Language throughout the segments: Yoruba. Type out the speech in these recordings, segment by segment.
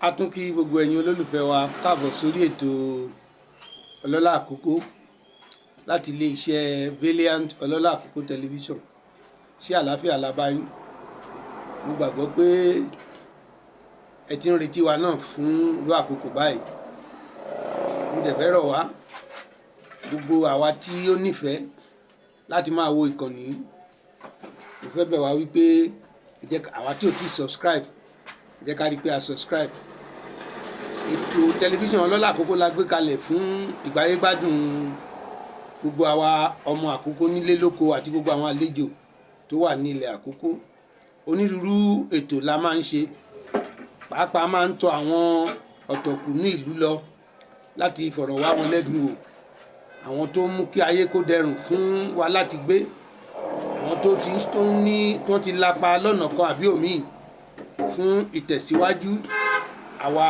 A tún kí gbogbo ẹ̀yin olólùfẹ́ wa káàbọ̀ sórí ètò ọlọ́lá àkókò láti ilé iṣẹ́ Valiant ọlọ́lá àkókò tẹlifíṣọ̀n. Ṣé àlàáfíà la bá yín? Mo gbàgbọ́ pé ẹ ti ń retí wa náà fún irú àkókò báyìí. Mo dẹ̀ fẹ́ rọ̀ wá gbogbo àwa tí ó nífẹ̀ẹ́ láti máa wo ìkànnì. Mo fẹ́ bẹ̀ wá wípé àwa tí ò tí subscribe jẹ́ ká rí pé a subscribe. Ètò tẹlifíṣàn ọlọ́lá àkókò la gbé kalẹ̀ fún ìgbáyégbádùn gbogbo àwa ọmọ àkókò nílé lóko àti gbogbo àwọn àlejò tó wà ní ilẹ̀ àkókò. Onírúurú ètò la máa ń ṣe, pàápàá máa ń tọ̀ àwọn ọ̀tọ̀kùnú ìlú lọ láti fọ̀rọ̀ wá wọn lẹ́nu wò, àwọn tó mú kí ayé kó dẹrùn fún wa láti gbé, àwọn tó ti lapa lọ́nà kan àbí òmíì fún ìtẹ̀síwájú àwa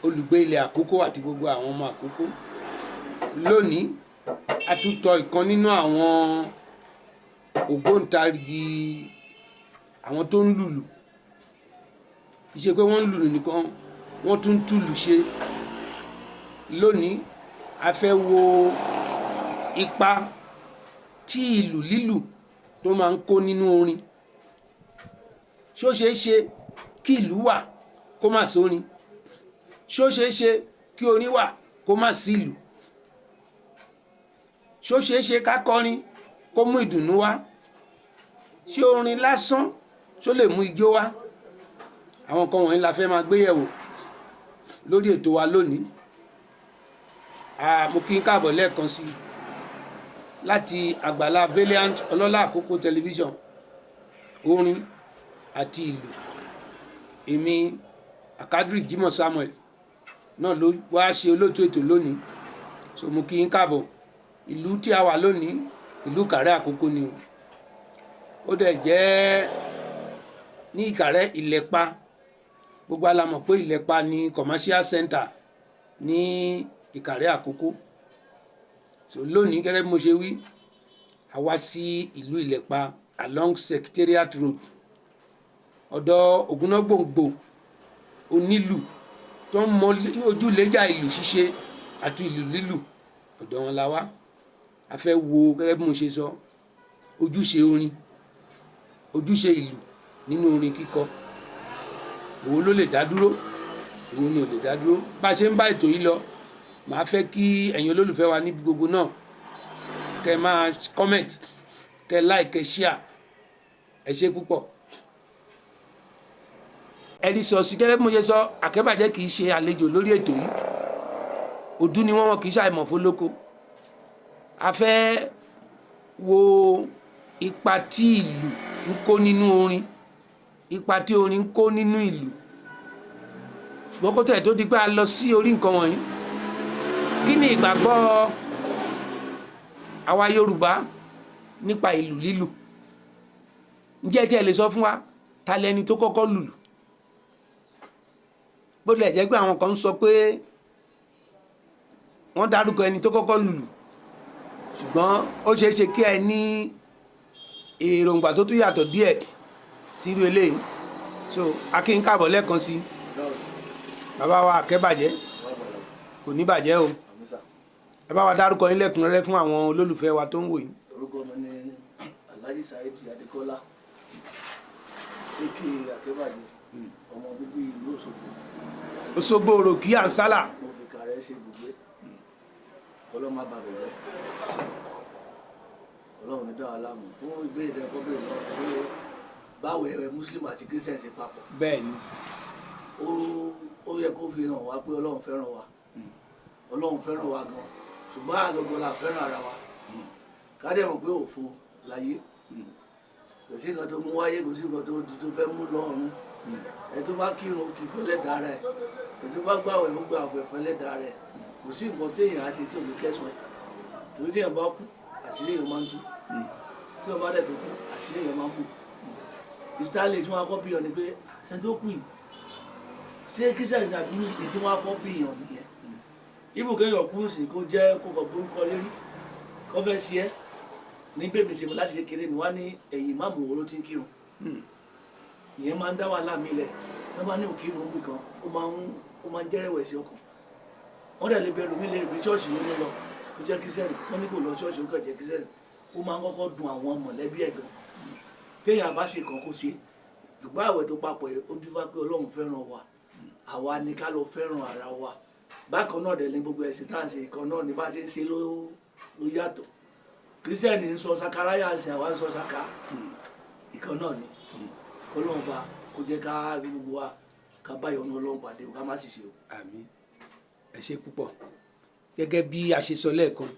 olùgbé ilẹ̀ àkókò àti gbogbo àwọn ọmọ àkókò. Lónìí a tún tọ̀ ìkan nínú àwọn ògbóǹtarìgì àwọn tó ń lùlù. Kì í ṣe pé wọ́n ń lùlù nìkan, wọ́n tún ń túlù ṣe. Lónìí a fẹ́ wo ipa tí ìlù lílù tó máa ń kó nínú orin. Ṣé ó ṣeé ṣe kí ìlú wà kó má sórin? Ṣé ó ṣeé ṣe kí orin wà kó má sí ìlù? Ṣé ó ṣeé ṣe ká kọrin kó mú ìdùnnú wá? Ṣé orin lásán ṣó lè mú ijó wá? Àwọn nǹkan wọ̀nyí la fẹ́ máa gbé yẹ̀wò lórí ètò wa lónìí. Mo kí n káàbọ̀ lẹ́ẹ̀kan sí láti àgbàlá Valiant ọlọ́lá àkókò tẹlifíṣọ̀n, orin àti ìlú. Èmi Akadri Jimoh Samuel náà ló wá ṣe olóòtú ètò lónìí. So mo kí n káàbọ̀. Ìlú tí a wà lónìí ìlú Ìkàrẹ́ Àkókò ni o. Ó dẹ̀ jẹ́ ní Ìkàrẹ́ Ìlẹ̀pa. Gbogbo a la mọ̀ pé Ìlẹ̀pa ni commercial center ní Ìkàrẹ́ Àkókò. So lónìí gẹ́gẹ́ bí mo ṣe wí, a wá sí ìlú Ìlẹ̀pa along Secretariat Road, ọ̀dọ̀ Ògúnnágbòǹgbò onílù tó ń mọ ojúlẹ́jà ìlù ṣíṣe àti ìlù lílù, ọ̀dọ̀ wọn la wá. A fẹ́ wo gẹ́gẹ́ bí mo ṣe sọ ojúṣe orin, ojúṣe ìlù nínú orin kíkọ. Èwo ló lè dá dúró, èwo ni ò lè dá dúró. Bá a ṣe ń bá ètò yìí lọ, màá fẹ́ kí ẹ̀yin olólùfẹ́ wa níbi gbogbo náà kẹ́ máa comment, kẹ́ like, kẹ́ share. Ẹ ṣé púpọ̀. Ẹni sọ sí gẹ́gẹ́ bí mo ṣe sọ, Akẹ́bàjẹ́ kì í ṣe àlejò lórí ètò yìí. Òdú ni wọ́n kì í ṣàìmọ̀ fólóko. A fẹ́ wo ipa tí ìlù ń kó nínú orin, ipa tí orin ń kó nínú ìlù. Ṣùgbọ́n kó tẹ̀ tó di pé a lọ sí orí nǹkan wọ̀nyí. Kí ni ìgbàgbọ́ àwa Yorùbá nípa ìlù lílù? Ǹjẹ́ tí ẹ lè sọ fún wa ta lẹni tó kọ́kọ́ lùlù? Bó lè jẹ́ pé àwọn kan ń sọ pé wọ́n dárúkọ ẹni tó kọ́kọ́ lùlù, ṣùgbọ́n ó ṣeé ṣe kí ẹ ní èròǹgbà tó tún yàtọ̀ díẹ̀ sírú eléyìí. So a kí n káàbọ̀ lẹ́ẹ̀kan sí bàbá wa Akẹ́bàjẹ́, kò ní bàjẹ́ o. Ẹ bá wa dárúkọ yín lẹ́kùnrẹ́rẹ́ fún àwọn olólùfẹ́ wa tó ń wò yín. Orúkọ mi ni Alhaji Saheed Adekola, aka Akẹ́bàjẹ́, ọmọ bíbí ìlú Òṣogbo. Òṣogbo òròkì ànsálà. Mo fi Ìkàrẹ́ ṣe ibùgbé. Ọlọ́run má bàbẹ̀ rẹ̀. Ọlọ́run ní dá wa láàmú. Fún ìbéèrè tẹ́ kọ́ bèrè lọ́wọ́ pé báwo ẹ Muslim àti Christian ṣe papọ̀. Bẹ́ẹ̀ni. Ó yẹ kó fi hàn wá pé Ọlọ́run fẹ́ràn wa. Ọlọ́run fẹ́ràn wa gan. Ṣùgbọ́n àgbọ̀gbọ̀ la fẹ́ràn ara wa. Ká dẹ̀ mọ̀ pé òfo láyé. Kò sí nǹkan tó mú wáyé, kò sí nǹkan tó fẹ́ mú lọ́run. Ẹ tó bá kírun kì í fẹ́lẹ́ dá rẹ̀. Ẹ tó bá gbàwẹ̀ ó gbà àwẹ̀ fẹ́lẹ́ dá rẹ̀. Kò sí nǹkan téèyàn á ṣe tí ò ní kẹ́sàn-án. Torí téèyàn bá kú, àṣírí èèyàn máa ń tú. Tí wọ́n bá dẹ̀ tó kú, àṣírí èèyàn máa ń bù. Ìsítálẹ̀ tí wọ́n á kọ́ bí yàn ni pé ẹni tó kú yìí, ṣé Christian àbí Muslim tí wọ́n á kọ́ bí yàn nìyẹn? Ibù kéèyàn kú sí kó jẹ́ kó kọ̀ borúkọ lérí, kó fẹ́ sí ẹ́ ní bèbè ṣe láti kékeré ni wá ní ẹ̀yìn máàmù wo ló ti ń kírun. Ìyẹn máa ń dá wàhálà mi lẹ̀. wọ́n bá ní òkè ìlú ń gbé kan ó máa ń jẹ́rẹ̀wẹ̀sì ọkàn wọ́n dẹ̀ lè bẹ̀rù mí lérè pé ṣọ́ọ̀ṣì ló ní lọ ó jẹ́ kírísítẹ́nì wọ́n ní kò lọ ṣọ́ọ̀ṣì ó kàn jẹ́ kírísítẹ́nì ó máa ń kọ́kọ́ dùn àwọn mọ̀lẹ́bí ẹ̀ gan téèyàn bá ṣe kan kó ṣe ṣùgbọ́n àwẹ̀ tó papọ̀ yìí ó dífá pé Ọlọ́run fẹ́ràn wa àwa ni ká lọ fẹ́ràn ara wa bákan náà dẹ̀ ní gbogbo ẹ̀sìn tá à ń ṣe ìkan náà ní bá ṣe ń ṣe ló yàtọ̀ kírísítẹ́nì ń sọ sakaraya ń sìn àwa ń sọ saka ìkan náà ni Ọlọ́run bá kó jẹ́ ká gbogbo wa ká báyọ̀ ní Ọlọ́run pàdé o ká má sì ṣe o. àmín ẹ ṣé púpọ̀ gẹ́gẹ́ bí a ṣe sọ lẹ́ẹ̀kan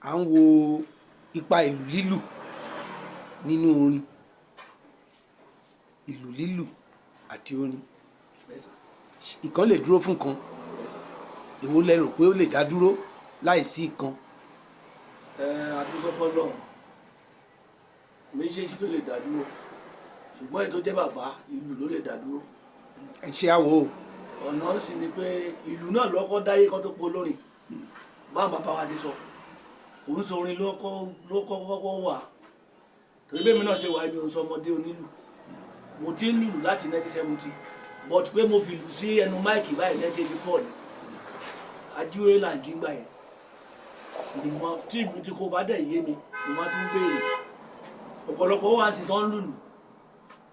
à ń wo ipa ìlù lílù nínú orin ìlù lílù àti orin ìkan lè dúró fún kan èwo lẹ rò pé ó lè dá dúró láìsí ìkan. àdúgbò fọlọ́run méjèèjì ló lè dá dúró ṣùgbọ́n èyí tó jẹ́ bàbá ìlù ló lè dá dúró. ẹ ṣe àwò o. ọ̀nà sì ni pé ìlù náà lọ́kọ́ dáyé kan tó po lórin báwọn bàbá wa ti sọ òun sọ orin ló kọ́kọ́ wà torí bẹ́ẹ̀ mi náà ṣe wà ní oṣù ọmọdé onílù mo ti ń lùlù láti 1970 but pé mo fi lù sí ẹnu máìkì báyìí 1984 ni ajíwèé là ń jí gbà yẹn tí ìlú tí kò bá dẹ̀ yé mi mo máa tún béèrè ọ̀pọ̀lọpọ̀ wà sí tán lùlù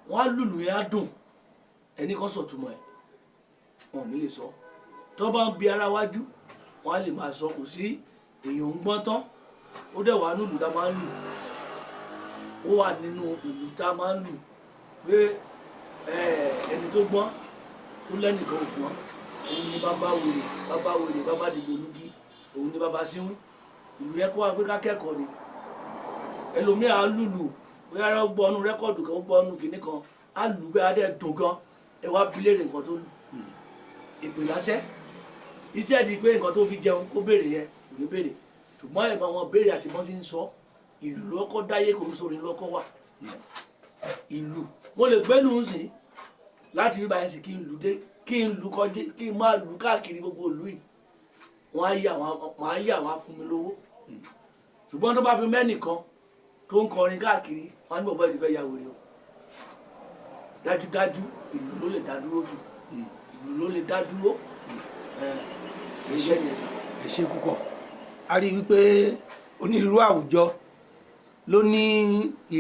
wọ́n á lùlù yẹn á dùn ẹnì kan sọ̀túnmọ̀ ẹ̀ wọn ò ní lè sọ tó bá ń bi ara wájú wọn á lè máa sọ kò sí èèyàn ń gbọ́n tán ó dẹ̀ wà nínú ìlú tá a máa ń lù ó wà nínú ìlú tá a máa ń lù pé ẹni tó gbọ́n tó lẹ́nìkan ò gbọ́n òun ni bàbá wèrè bàbá dìbò lùgì òun ni bàbá síwín ìlú yẹn kọ́ wa pé ká kẹ́kọ̀ọ́ ni ẹlòmíà á lùlù bóyá ó gbọ́ ọ́nù rẹ́kọ̀dù kan ó gbọ́ ọ́nù kìíní kan á lù bẹ́ẹ̀ á dẹ̀ dùn gan ẹ wá bi léèrè nǹkan tó lù ìpè lásẹ̀ iṣẹ́ di pé nǹkan tó fi jẹun kó béèrè yẹn kò ní béèrè ṣùgbọ́n ẹ̀gbọ́n wọn béèrè àti wọ́n ti ń sọ ìlú lọ́kọ́ dáyé kò ń sórin lọ́kọ́ wà ìlú mo lè gbẹ́lú ń sìn láti rí báyìí sí kí n lù dé kí n lù kọjá kí n máa lù káàkiri gbogbo ìlú yìí wọ́n á yà wọ́n á fún mi lówó ṣùgbọ́n tó bá fi mẹ́nìkan tó ń kọrin káàkiri wọ́n á ní bọ̀bọ́ ìdífẹ́ ya wèrè o dájúdájú ìlú ló lè dá dúró jù ìlú ló lè dá dúró iṣẹ́ yẹn sá. ẹ ṣé púpọ̀ a rí i wípé onírúurú àwùjọ ló ní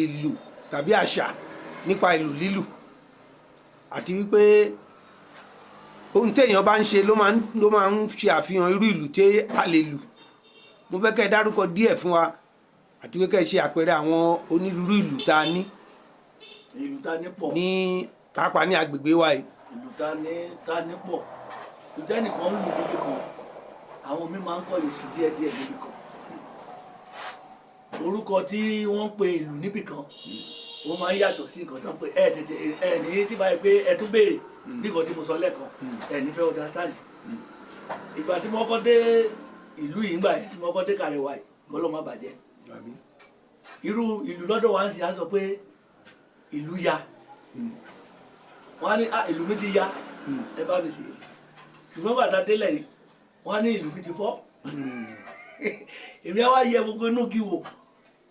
ìlù tàbí àṣà nípa ìlù lílù àti wípé ohun téèyàn bá ń ṣe ló máa ń ṣe àfihàn irú ìlù tí a lè lù mo fẹ́ kẹ́ ẹ dárúkọ díẹ̀ fún wa àti pé kẹ́ ẹ ṣe àpẹẹrẹ àwọn onírúurú ìlù tá a ní. ìlù tá a ní pọ̀. ní pàápàá ní agbègbè wa yìí. ìlù tá a ní pọ̀ ìjẹ́ nìkan ń lù níbi kan àwọn mi máa ń kọ́ yìí sí díẹ̀díẹ̀ níbi kan orúkọ tí wọ́n ń pe ìlù níbi kan wọ́n máa ń yàtọ̀ sí nǹkan tó ń pè ní tí báyìí pé ẹ tún béèrè nígbà tí mo sọ lẹ́ẹ̀kan ní fẹ́ understand ìgbà tí mo kọ́ dé ìlú yìí ńgbà yẹn tí mo kọ́ dé Kàrẹwà yìí kọ́ ló má bàjẹ́ irú ìlú lọ́dọ̀ wa ń sìn á sọ pé ìlú ya wọ́n á ní ìlú mi ti ya ẹ bá mi sì ṣùgbọ́n bàtà délẹ̀ yìí wọ́n á ní ìlú mi ti fọ́ èmi á wá yẹ gbogbo inú igi wò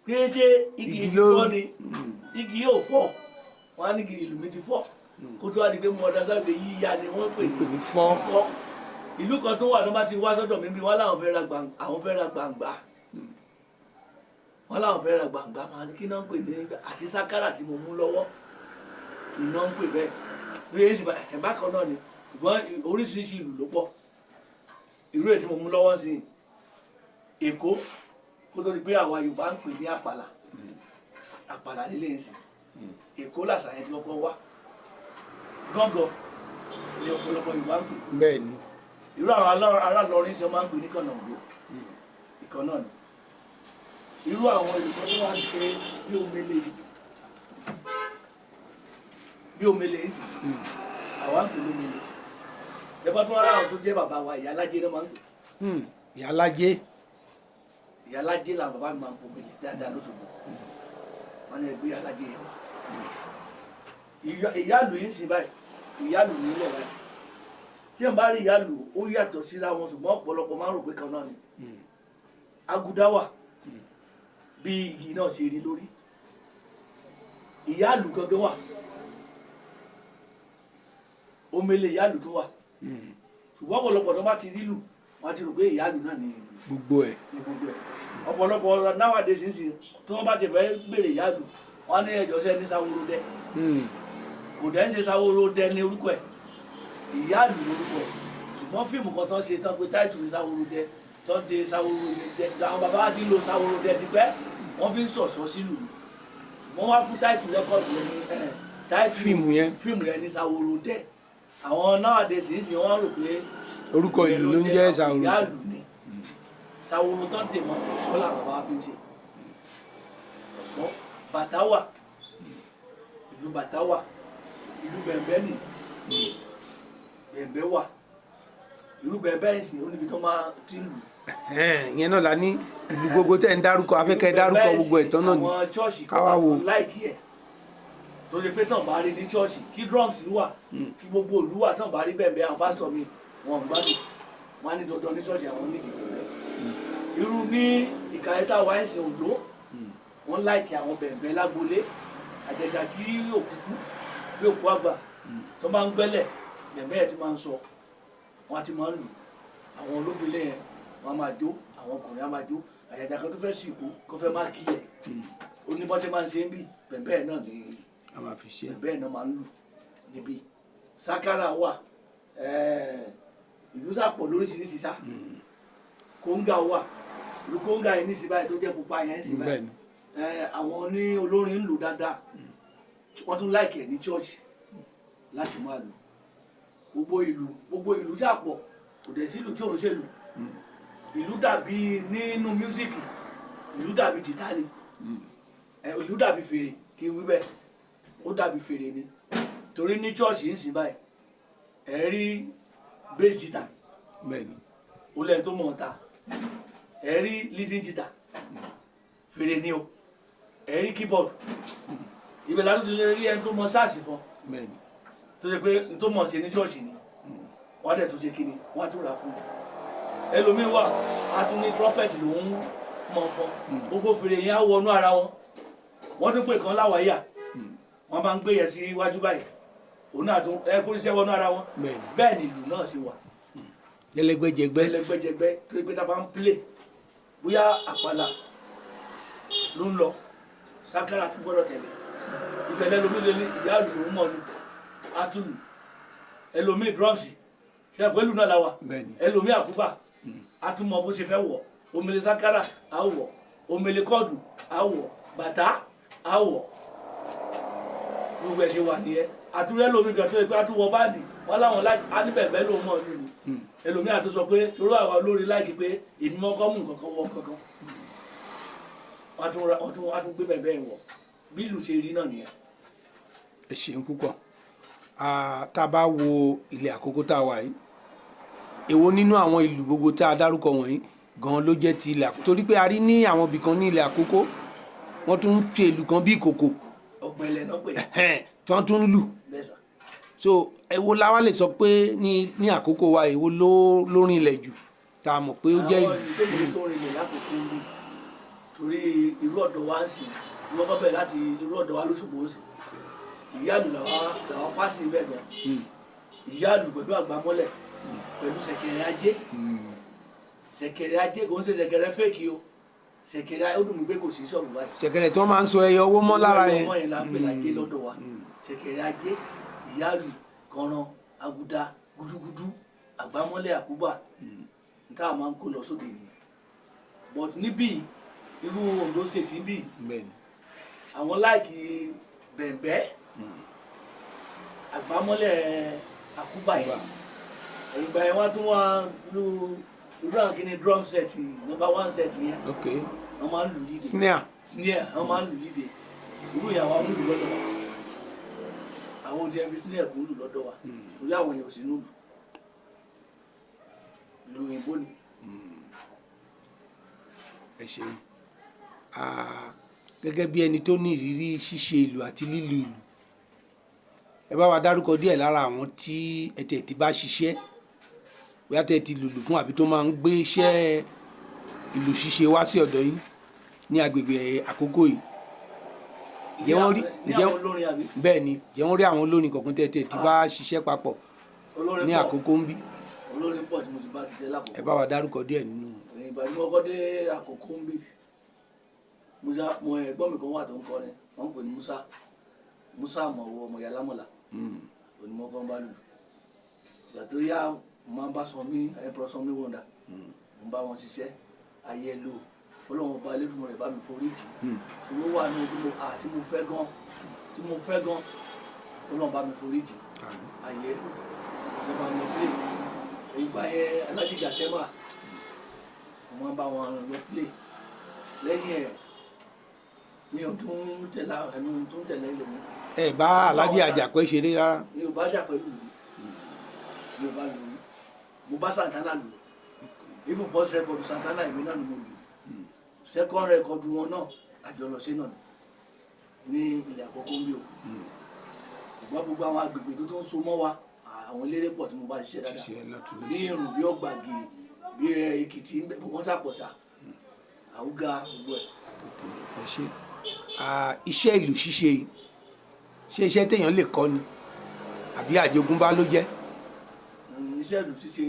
pé ṣé igi yìí fọ́ ni igi yóò fọ́ wọ́n á ní igi ìlú mi ti fọ́ kó tó wá di pé mo ọ̀dà sábẹ́ yíya ni wọ́n pè ní fọ́ ìlú kan tó wà tó bá ti wá sọ́dọ̀ mi bí wọ́n láwọn fẹ́ ra gbàǹgbà wọ́n láwọn fẹ́ ra gbàǹgbà máa ní kí náà ń pè ní àti sákárà tí mo mú lọ́wọ́ iná ń pè bẹ́ẹ̀ lóye èsì ẹ̀bá kan náà ni ṣùgbọ́n oríṣiríṣi ìlú ló pọ̀ ìlú èyí tí mo mú lọ́wọ́ sí Èkó kó tó di pé àwa Yorùbá ń pè ní àpàlà lílé ìsìn Èkó làṣà yẹn tí kọ́kọ́ wá gángan ní ọ̀pọ̀lọpọ̀ Yorùbá ń pè. bẹ́ẹ̀ ni. irú àwọn ará lọrin ṣe máa ń pè ní kànáńgbò ìkan náà ni irú àwọn olùkọ́ tó wà ní pé bí omele yìí sì àwa ń pè lómele lẹ́bàá tó wà láwọn tó jẹ́ bàbá wa ìyálájé náà máa ń pè. ìyálájé. ìyálájé làwọn bàbá mi máa ń pò mele dáadáa lóṣogbo wọn ní ẹgbẹ́ ìyálájé yẹn wà ìyálù yìí sì báyìí ìyálù nílẹ̀ báyìí tí wọn bá rí ìyálù ó yàtọ̀ síra wọn ṣùgbọ́n ọ̀pọ̀lọpọ̀ máa ń rò pé kan náà ni agudá wà bí igi náà ṣe rí lórí ìyálù gangan wà omele ìyáàlù tó wà ṣùgbọ́n ọ̀pọ̀lọpọ̀ tó bá ti rí lù wọ́n ti rò pé ìyáàlù náà ni gbogbo ẹ̀. ọ̀pọ̀lọpọ̀ nowadays ń sìn tí wọ́n bá ti fẹ́ gbèrè ìyáàlù wọ́n ní ẹjọ́ sẹ́ ní Sáwórodé kò dẹ́ ń ṣe Sáwórodé ní orúkọ ẹ̀ ìyáàlù lórúkọ ẹ̀ ṣùgbọ́n fíìmù kan tó ń ṣe tán pé táìtù ní Sáwórodé tó ń de Sáwórodé àwọn bàbá wa ti lo Sáwórodé ti pẹ́ wọ́n fi ń sọ̀sọ́ sílùú wọ́n wá fún táìtù rẹ́kọ̀dù ní táìtù fíìmù yẹn ní Sáwórodé àwọn nowadays ń sìn wọ́n rò pé orúkọ ìlú ló ń jẹ́ Sáwórodé. ìyáàlù ni Sáwórò tó ń dè mọ́ ọ̀ṣọ́ làwọn bá fi ń ṣe ọ̀ṣọ́ bàtà wà ìlú bàtà wà ìlú bẹ̀m̀bẹ̀ nì bẹ̀m̀bẹ̀ wà ìlú bẹ̀m̀bẹ̀ ìsìn oníbi tó máa ti ń lù. ìyẹn náà la ní ìlú gbogbo tẹ̀ ń dárúkọ afẹ́kẹ́ dárúkọ gbogbo ẹ̀tọ́ náà ni káwá wo. àwọn láìkí ẹ̀ tó lè pé tán bá rí ní chọ́ọ̀ṣì kí drums wà kí gbogbo ìlú wà tán bá rí bẹ̀m̀bẹ̀ àwọn pásítọ̀ mi wọn ò gbádùn wọn á ní dandan ní chọ́ọ̀ṣì àwọn oníjì bẹ̀m̀bẹ̀ irú ní ìkàyẹ́tà wáìsì Oǹdó wọ́n láìkì àwọn bẹ̀m̀bẹ̀ lágbolé àjẹjà kí òkúkú bí òkú àgbà tó máa ń gbẹ́lẹ̀ bẹ̀m̀bẹ̀ ẹ̀ ti máa ń sọ wọ́n ti máa ń lù àwọn olóbìnrin yẹn wọ́n á máa jó àwọn ọkùnrin á máa jó àjẹjà kan tó fẹ́ sìnkú kó fẹ́ máa kílẹ̀ oníbọ́sẹ̀ máa ń ṣe ń bì bẹ̀m̀bẹ̀ náà ní bẹ̀m̀bẹ̀ náà máa ń lù níbí sákárà wà ìlú sàpọ̀ lóríṣiríṣi sá kóńgà wà ìlú kóńgà yìí ní síbáyìí tó jẹ́ pupa yẹn síbáyìí àwọn ní olórin ń lò dáadáa wọ́n tún láìkì ẹ̀ ní chọ́ọ̀chì láti máa lò gbogbo ìlú sàpọ̀ kò dẹ̀ sí ìlú tí òun ṣèlú ìlú dàbí nínú mísíkì ìlú dàbí jìtá ni ìlú dàbí fèrè kí n wí bẹ́ẹ̀ ó dàbí fèrè ni torí ní chọ́ọ̀chì ń sìn báyìí ẹ̀ rí bass jìtá ó lẹ́yìn tó mọ̀ ọ́ta ẹ̀ rí leading jìtá fèrè ni o ẹ̀ rí keyboard ibẹ̀ láti tún rí ẹni tó mọ sáàsì fún tó ṣe pé n tó mọ̀ ṣe ní chọ́ọ̀chì ni wọ́n á dẹ̀ tó ṣe kíni wọ́n á tún rà fún un ẹlòmíín wà á tún ní trumpet lòún mọ̀ fún gbogbo fèrè yẹn á wọnú ara wọn wọ́n tún pè kan láwàáyà wọ́n máa ń gbé yẹn sí iwájú báyìí òun náà tún ẹ kó iṣẹ́ wọnú ara wọn bẹ́ẹ̀ ni ìlú náà ṣe wà ẹlẹgbẹjẹgbẹ tó yẹ pé tá a bá ń play bóyá àpàlà ló ń lọ sákàrà tó gbọ́dọ̀ tẹ̀lé ìtẹ̀lé ẹlòmíì lé ní ìyá àlù lòún mọ̀ lù átùlù ẹlòmíì drums ṣe pẹ̀lú náà la wà ẹlòmíì àkúbà átùmọ̀ bó ṣe fẹ́ wọ̀ omele sákàrà á wọ̀ omele kọ́ọ̀dù á wọ̀ bàtà á wọ̀ gbogbo ẹ̀ ṣe wà nìyẹn àtúrẹ́ lómi gan tó yẹ pé àtúwọ̀ báàdì wọn láwọn á ní bẹ̀bẹ̀ ló mọ̀ nínú ẹlòmíì àti sọ pé torí àwọn olórí láìkí pé èmi mọ́kọ́ mú nǹkan kan wọ kankan wọ́n tún gbé bẹ̀bẹ̀ wọ̀ bí ìlú ṣe rí náà nìyẹn. ẹ ṣeun púpọ̀ tá a bá wo ilẹ̀ àkókò tá a wà yìí èwo nínú àwọn ìlú gbogbo tá a dárúkọ wọ̀nyí gan ló jẹ́ ti ilẹ̀ àkókò torí pé a rí ní àwọn ibì kan ní ilẹ̀ àkókò wọ́n tún ń ṣe ìlú kan bí ìkòkò ọ̀gbẹ̀lẹ̀ náà pè tí wọ́n tún ń lù so èwo la wá lè sọ pé ní àkókò wa èwo ló rìnlẹ̀ jù tá a mọ̀ pé ó jẹ́ ìlú. àwọn ìlú tó rìnlẹ̀ lákòókò ń rí torí irú ọ̀dọ̀ wa ń sìn wọ́n kọ́ bẹ̀rẹ̀ láti irú ọ̀dọ̀ wa lóṣogbo ó sìn ìyáàlù làwọn fásitì bẹ́ẹ̀ gan ìyáàlù pẹ̀lú àgbámọ́lẹ̀ pẹ̀lú ṣẹ̀kẹ̀rẹ̀ ajé ṣẹ̀kẹ̀rẹ̀ ajé kò ń ṣe ṣẹ̀kẹ̀rẹ̀ fẹ́ẹ̀kì o ṣẹ̀kẹ̀rẹ̀ ó dùn mí pé kò sí ṣọ́ọ̀bù báyìí. ṣẹ̀kẹ̀rẹ̀ tí wọ́n máa ń sọ ẹyọ owó mọ́ lára yẹn. ọmọ yẹn la ń pè lájé lọ́dọ̀ wa ṣẹ̀kẹ̀rẹ̀ ajé ìyáàlù kànràn àgùdà gúdúgúdú àgbámọ́lẹ̀ àkúbà níta máa ń kó lọ sóde nìyẹn but níbí irú Ondo state níbí àwọn láìkì bẹ̀m̀bẹ̀ àgbámọ́lẹ̀ àkúbà yẹn ìgbà yẹn wá tún wá irú àwọn kìíní drum set number 1 set yẹn wọ́n máa ń lù yíde snare wọ́n máa ń lù yíde irú ìyàwó àwọn olùlù lọ́dọ̀ wa àwọn oúnjẹ fi snare kò ń lù lọ́dọ̀ wa torí àwọn èèyàn ò sí nílùú ìlú òyìnbó ni. ẹ ṣeun gẹ́gẹ́ bí ẹni tó ní ìrírí ṣíṣe ìlù àti lílu ìlù ẹ bá wa dárúkọ díẹ̀ lára àwọn tí ẹ̀tẹ̀ ti bá ṣiṣẹ́ bóyá tẹ́ ti lùlù fún àbí tó máa ń gbé iṣẹ́ ìlù ṣíṣe wá sí ọ̀dọ̀ yín ní agbègbè àkókò yìí bẹ́ẹ̀ ni jẹ́ wọ́n rí àwọn olórin kọ̀ọ̀kan tẹ́ ti bá ṣiṣẹ́ papọ̀ olórin ní pọ̀. àkókò ń bí. Olórin pọ̀ tí mo ti bá ṣiṣẹ́ ẹ lákòókò. bá wa dárúkọ díẹ̀ nínú. Ìgbà tí mo kọ́ dé àkókò ń bí mo ẹ̀gbọ́n mi kan wà tó ń kọrin wọ́n ń pè ní Musa Àmọ̀wọ́ ọmọ ìyá lámọ̀lá onímọ̀ kan bá lù. Ìgbà tó yá mo máa ń bá Sanmi ẹ̀pọ̀ Sanmi wọ̀ndà mo bá wọn ṣiṣẹ́ ayé lò Ọlọ́run ọba Elédùmarè bá mi forí jì owó wà ní tí mo fẹ́ gan Ọlọ́run bá mi forí jì ayé lò ìjọba mi play ìgbà yẹn alájíjà sẹ́mà mo máa ń bá wọn lọ play lẹ́yìn ẹ̀ mi ò tún tẹ̀lé ilé mi. ẹ bá Alhaji Àjàpẹ́ ṣeré rárá. mi ò bá jà pẹ̀lú mi ò bá lò rí mo bá Santana lò even first record Santana èmi náà ni mo lò second record wọn náà àjọlọsẹ náà ní ilẹ̀ àkọ́kọ́ ń bí o ṣùgbọ́n gbogbo àwọn agbègbè tó ń so mọ́ wa àwọn eléré pọ̀ tí mo bá ṣiṣẹ́ dáadáa bí Irun bí Ọ̀gbàgì bí Èkìtì ń bẹ wọ́n sàpọ̀ṣà àwùgá gbogbo ẹ̀. ẹ ṣe iṣẹ́ ìlú ṣíṣe ṣé iṣẹ́ téèyàn lè kọ́ ni àbí àjogúnbá ló jẹ́. iṣẹ́ ìlú ṣíṣe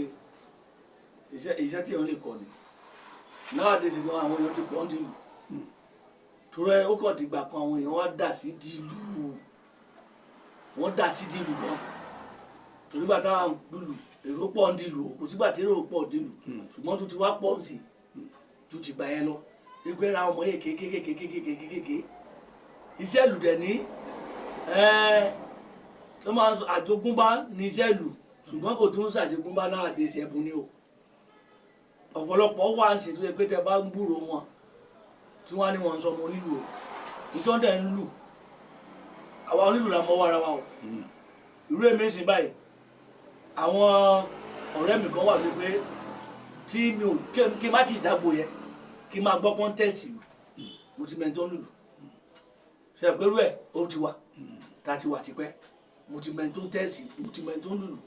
iṣẹ́ téèyàn lè kọ́ ni nowadays gan àwọn èèyàn ti pọ̀ ń dìlù torí ó kàn dìgbà kan àwọn èèyàn wá dà sí dìlù wọ́n dà sí dìlù gan torí bàtà dùlù èrò pọ̀ ń dìlù kò sígbà tí èrò pọ̀ ń dìlù ṣùgbọ́n tó ti wá pọ̀ sí tó ti gbà yẹn lọ wípé ra ọmọ yẹn kékékékékékékékéké iṣẹ́ ìlú dẹ̀ ní tó máa ń sọ àjogúnbá ní iṣẹ́ ìlú ṣùgbọ́n kò tún ṣàjogúnbá náà dé ìṣẹ́bùn ni o ọ̀pọ̀lọpọ̀ wà ń ṣètò pé tẹ bá ń gbúrò wọn tí wọ́n á ní wọn sọ ọmọ onílù o nítorí dẹ̀ ń lù àwa onílù la mọ́ wára wa o irú èmi sì báyìí àwọn ọ̀rẹ́ mi kan wà wípé tí mi ò kí n má ti dàgbò yẹn kí n máa gbọ́ kọ́ńtẹ́sì mo ti mẹ́ntọ́ lùlù ṣe pẹ̀lú ẹ̀ ó ti wà tá a ti wà tipẹ́ mo ti mẹ́ntọ́ tẹ́sì mo ti mẹ́ntọ́ lùlù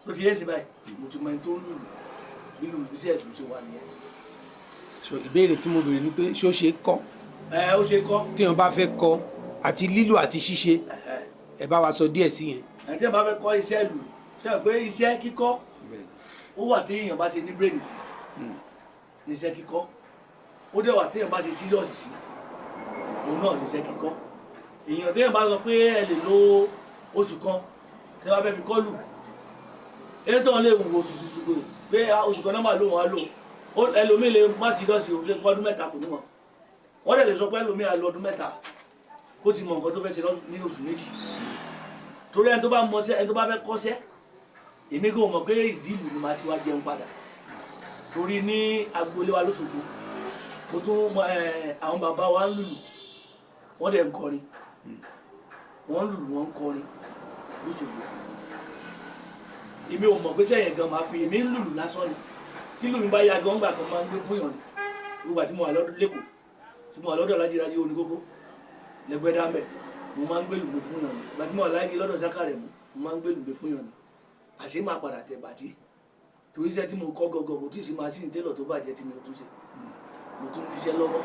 ó ti yé sí báyìí mo ti mẹ́ntọ́ lùlù nínú iṣẹ́ ìlú ṣe wà nìyẹn. so ìbéèrè tí mo béèrè ni pé ṣó ṣe kọ́. ó ṣe kọ́. téèyàn bá fẹ́ kọ́ àti lílù àti ṣíṣe ẹ bá wa sọ díẹ̀ sí yẹn. téèyàn bá fẹ́ kọ́ iṣẹ́ ìlú ṣe pé iṣẹ́ kíkọ́ ó wà téèyàn bá ṣe ní brain sí níṣẹ́ kíkọ́ ó dẹ̀ wà téèyàn bá ṣe serious sí òun náà níṣẹ́ kíkọ́ èèyàn téèyàn bá sọ pé ẹ lè lo oṣù kan tẹ́ bá fẹ́ fi kọ́ lù èyí tó ń lè wò ṣùṣùṣù pé oṣù kan náà máa lò wọ́n á lò ẹlòmíì lè má serious o lè pọ́ ọdún mẹ́ta kò ní mọ̀ wọ́n dẹ̀ lè sọ pé ẹlòmíì á lọ ọdún mẹ́ta kó ti mọ nǹkan tó fẹ́ ṣe ní oṣù méjì torí ẹni tó bá mọṣẹ́ ẹni tó bá fẹ́ kọ́ṣẹ́ èmi kò mọ̀ pé ìdí ìlú ni màá ti wá jẹun padà torí ní agboolé wa lóṣogbo mo tún àwọn bàbá wa ń lùlù wọ́n dẹ̀ ń kọrin wọ́n ń lùlù wọ́n ń kọrin lóṣogbo èmi ò mọ̀ pé sẹ́yìn gan máa fi èmi ń lùlù lásán ni tí lùmí bá ya gan gbà kan máa ń gbé fún yàn ni gbogbo àti mo wà lọ́dún lẹ́kọ̀ọ́ tí mo wà lọ́dọ̀ Alájírájí Oníkókó lẹ́gbẹ́dá mẹ́ mo máa ń gbé lùgbé fún yàn ni ìgbà tí mo wà láyé lọ́dọ̀ Sákàrẹ̀ mo máa ń gbé lùgbé fún yàn ni àṣé máa padà tẹ̀ bàtí torí iṣẹ́ tí mo kọ́ gọ́gọ́ kò tí ì sí machine télọ̀ tó bàjẹ́ tí mi ò tún ṣe mo tún iṣẹ́ lọ́wọ́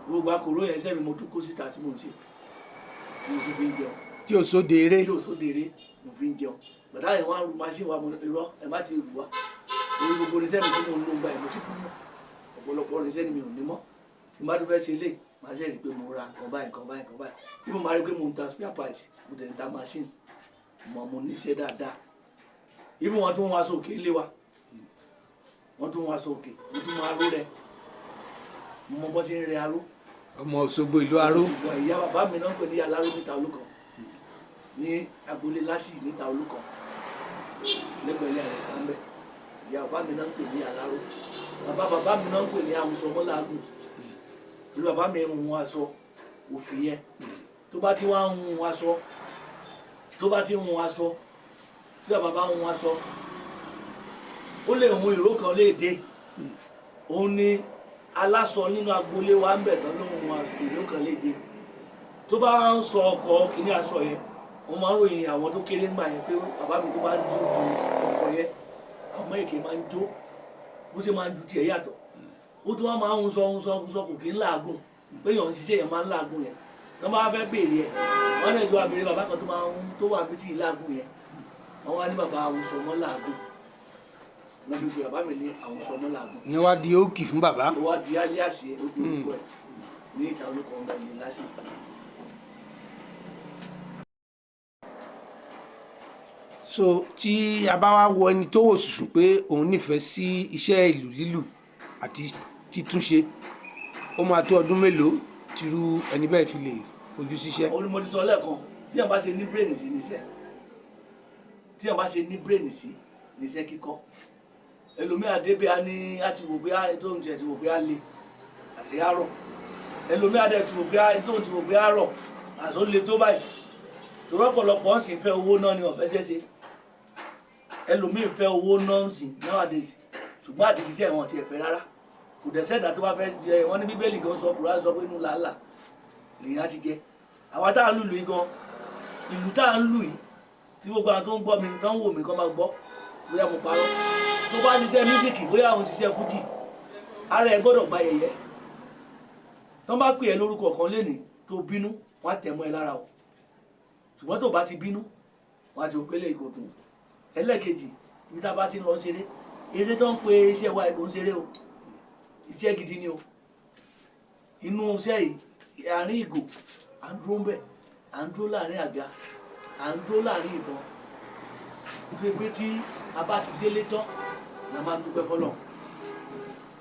gbogbo akòró yẹn iṣẹ́ mi mo tún kó síta tí mo ń ṣe mo tún fi ń jẹun. tí o sóde eré. tí o sóde eré mo fi ń jẹun bàtà yẹn wá ń ru machine wa mo irọ́ ẹ má ti rù wá orí gbogbo iṣẹ́ mi tí mo ń lo gba ẹ̀ mo ti kú yàn ọ̀pọ̀lọpọ̀ iṣẹ́ ni mi ò ní mọ́ tí n bá tún fẹ́ ṣe lé màá ṣe rí i pé mo ra nǹkan báyìí nǹkan báyìí nǹkan báyìí bí mo máa rí i pé mo ń ta spare part mo dẹ̀ ń ta machine mo níṣẹ́ dáadáa ibi wọn tún wá sókè lé wa wọn tún wá sókè wọn tún máa ró rẹ mo mọ bó ṣe ń rẹ aró. ọmọ Òṣogbo ìlú aró. ìyá bàbá mi náà ń pè ní aláró níta olúkan ní agboolé lásì níta olúkan lẹ́gbẹ̀ẹ́lẹ́ rẹ̀ sáńbẹ́ ìyá bàbá mi náà ń pè ní aláró bàbá mi náà ń pè ní àwùsọ mọ́lágùn torí bàbá mi ń hun aṣọ òfì yẹn tó bá ti wá ń hun aṣọ tí bàbá bá ń hun aṣọ ó lè hun ìró kan léde òun ni aláṣọ nínú agboolé wa ń bẹ̀ tán ló hun ìró kan léde tó bá ń sọ ọkọ̀ kìíní aṣọ yẹn wọ́n máa ń ròyìn àwọn tó kéré ńgbà yẹn pé bàbá mi tó bá ń jó ju ọkọ̀ yẹn ọmọ èké máa ń jó bó ṣe máa ń ju tiẹ̀ yàtọ̀ ó tún wá máa ń hun sọ kò kí ń làágùn pé èèyàn ń ṣiṣẹ́ yẹn máa ń làágùn yẹn tó bá fẹ́ béèrè ẹ̀ wọ́n lè jọ àbèrè bàbá kan tó máa ń tó wà bí tí ì làágùn yẹn àwọn wá ní bàbá Awùsọmọ làágùn wọ́n fi pe bàbá mi ní Awùsọmọ làágùn. ìyẹn wá di òkì fún bàbá. ó wá di alias orúkọ ẹ̀ ní ìta olóko ọmọ ẹni lásìkò. so tí a bá wá wo ẹni tó wò sùsùn pé òun nífẹ̀ẹ́ sí iṣẹ́ ìlù lílù àti títúnṣe ó máa tó ọdún mélòó tírú ẹni bẹ́ẹ̀ fi lè fojú síṣẹ́. ó ní mo ti sọ lẹ́ẹ̀kan tí wọ́n bá ṣe ní brain sí níṣẹ́ tí wọ́n bá ṣe ní brain sí níṣẹ́ kíkọ́ ẹlòmíà débẹ̀ á ní àti wò pé tó ń tiẹ̀ ti wò pé á le àṣẹ àárọ̀ ẹlòmíà dẹ̀ ti wò pé tó ń ti wò pé àárọ̀ àṣọ le tó báyìí tó rọ́pọ̀lọpọ̀ ń sì fẹ́ owó náà ni ọ̀fẹ́ ṣẹ́ṣe ẹlòmíì fẹ́ owó náà ń sìn nowadays ṣùgbọ́n àti ṣiṣẹ́ wọn ti ẹ̀fẹ́ rárá kò dẹ̀ sẹ́dá tó bá fẹ́ jẹ wọ́n ní bíbélì gan sọ kùrán sọ pé inú làálà lèyìn á ti jẹ àwa tá à ń lùlù yìí gan ìlú tá à ń lù yìí tí gbogbo àwọn tó ń gbọ́ mi tó ń wò mí kán máa gbọ́ bóyá mo parọ́ tó bá ṣiṣẹ́ mísíkì bóyá òun ṣiṣẹ́ fújì ara ẹ gbọ́dọ̀ gba yẹ̀yẹ́ tó bá pè ẹ́ lórúkọ kan lénìí tó bínú wọ́n á tẹ̀ mọ́ ẹ lára o ṣùgbọ́n tó bá ti bínú wọ́n á ti òpélé ìkòtò ẹlẹ́ẹ̀kejì ibi tá a bá ti ń lọ ṣeré eré tó ń pe iṣẹ́ wa ìlú ń ṣeré o iṣẹ́ gidi ni o inú iṣẹ́ yìí àárín ìgò à ń dúró ń bẹ̀ à ń dúró láàrin àga à ń dúró láàrin ìbọn pé tí a bá ti délé tán la máa ń dúpẹ́ fọlọ́